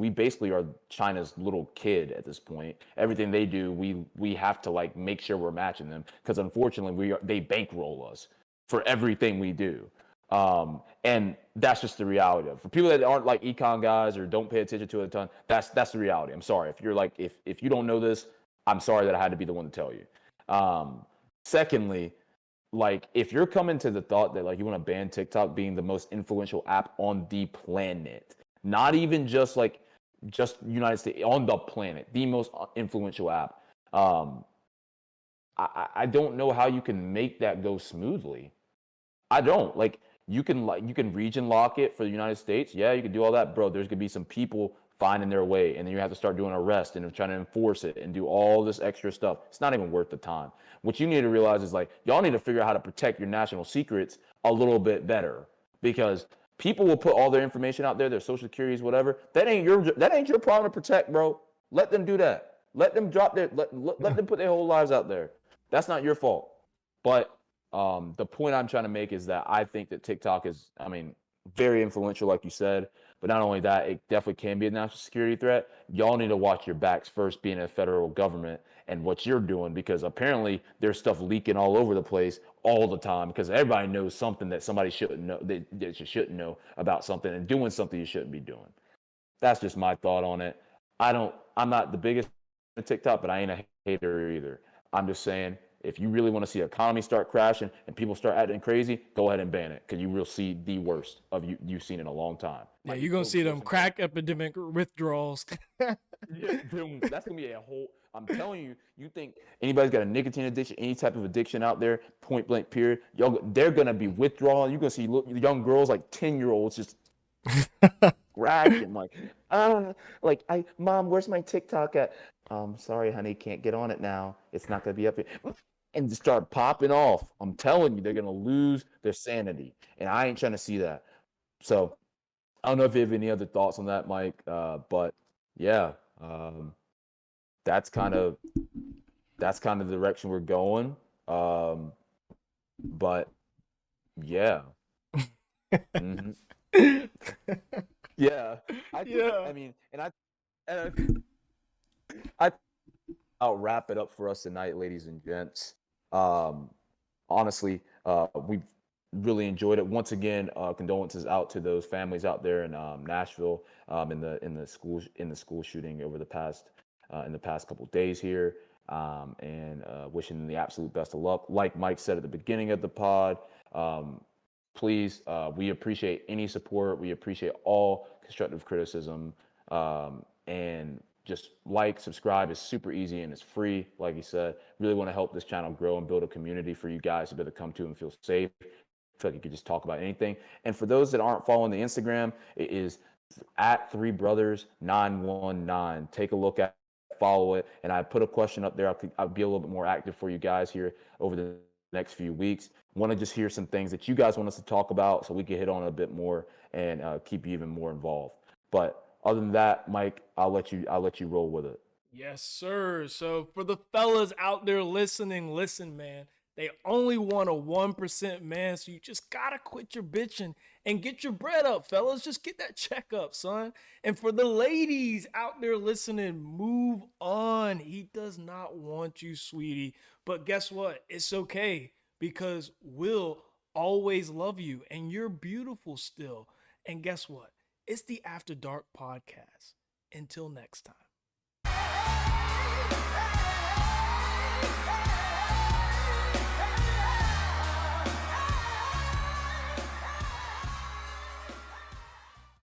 basically are China's little kid at this point. Everything they do, we have to, like, make sure we're matching them, because unfortunately they bankroll us for everything we do. And that's just the reality of it. For people that aren't like econ guys or don't pay attention to it a ton, that's the reality. I'm sorry. If you're like, if you don't know this, I'm sorry that I had to be the one to tell you. Secondly, like, if you're coming to the thought that, like, you want to ban TikTok being the most influential app on the planet, not even just United States, on the planet, the most influential app, I don't know how you can make that go smoothly. I don't. Like, you can region lock it for the United States. Yeah, you can do all that, bro. There's gonna be some people finding their way, and then you have to start doing arrests and trying to enforce it and do all this extra stuff. It's not even worth the time. What you need to realize is, like, y'all need to figure out how to protect your national secrets a little bit better, because people will put all their information out there, their social securities, whatever. That ain't your problem to protect, bro. Let them do that. Let them drop let them put their whole lives out there. That's not your fault. But the point I'm trying to make is that I think that TikTok is, I mean, very influential, like you said. But not only that, it definitely can be a national security threat. Y'all need to watch your backs first, being a federal government, and what you're doing, because apparently there's stuff leaking all over the place all the time, because everybody knows something that somebody shouldn't know, that you shouldn't know about something, and doing something you shouldn't be doing. That's just my thought on it. I'm not the biggest on TikTok, but I ain't a hater either. I'm just saying, if you really want to see the economy start crashing and people start acting crazy, go ahead and ban it, because you will see the worst of you've seen in a long time. Yeah, you're going to see them crack epidemic withdrawals. Yeah, that's going to be a whole, I'm telling you, you think anybody's got a nicotine addiction, any type of addiction out there, point blank period, they're going to be withdrawing. You're going to see young girls, like 10-year-olds, just cracking, Mom, where's my TikTok at? Sorry, honey, can't get on it now. It's not going to be up here. And just start popping off. I'm telling you, they're going to lose their sanity. And I ain't trying to see that. So I don't know if you have any other thoughts on that, Mike. But yeah, that's kind of the direction we're going. But yeah. Mm-hmm. Yeah. I mean, I'll wrap it up for us tonight, ladies and gents. Honestly, we've really enjoyed it. Once again, condolences out to those families out there in Nashville, in the school shooting over the past couple of days here. and wishing them the absolute best of luck. Like Mike said at the beginning of the pod, please, we appreciate any support. We appreciate all constructive criticism. And just like, subscribe. It's super easy and it's free. Like he said, really want to help this channel grow and build a community for you guys to be able to come to and feel safe. Feel like you could just talk about anything. And for those that aren't following the Instagram, it is at 3brothers919. Take a look at, follow it. And I put a question up there. I'll be a little bit more active for you guys here over the next few weeks. Want to just hear some things that you guys want us to talk about so we can hit on it a bit more and keep you even more involved. But other than that, Mike, I'll let you roll with it. Yes, sir. So for the fellas out there listening, listen, man. They only want a 1% man, so you just gotta quit your bitching and get your bread up, fellas. Just get that check up, son. And for the ladies out there listening, move on. He does not want you, sweetie. But guess what? It's okay, because we'll always love you and you're beautiful still. And guess what? It's the After Dark podcast. Until next time.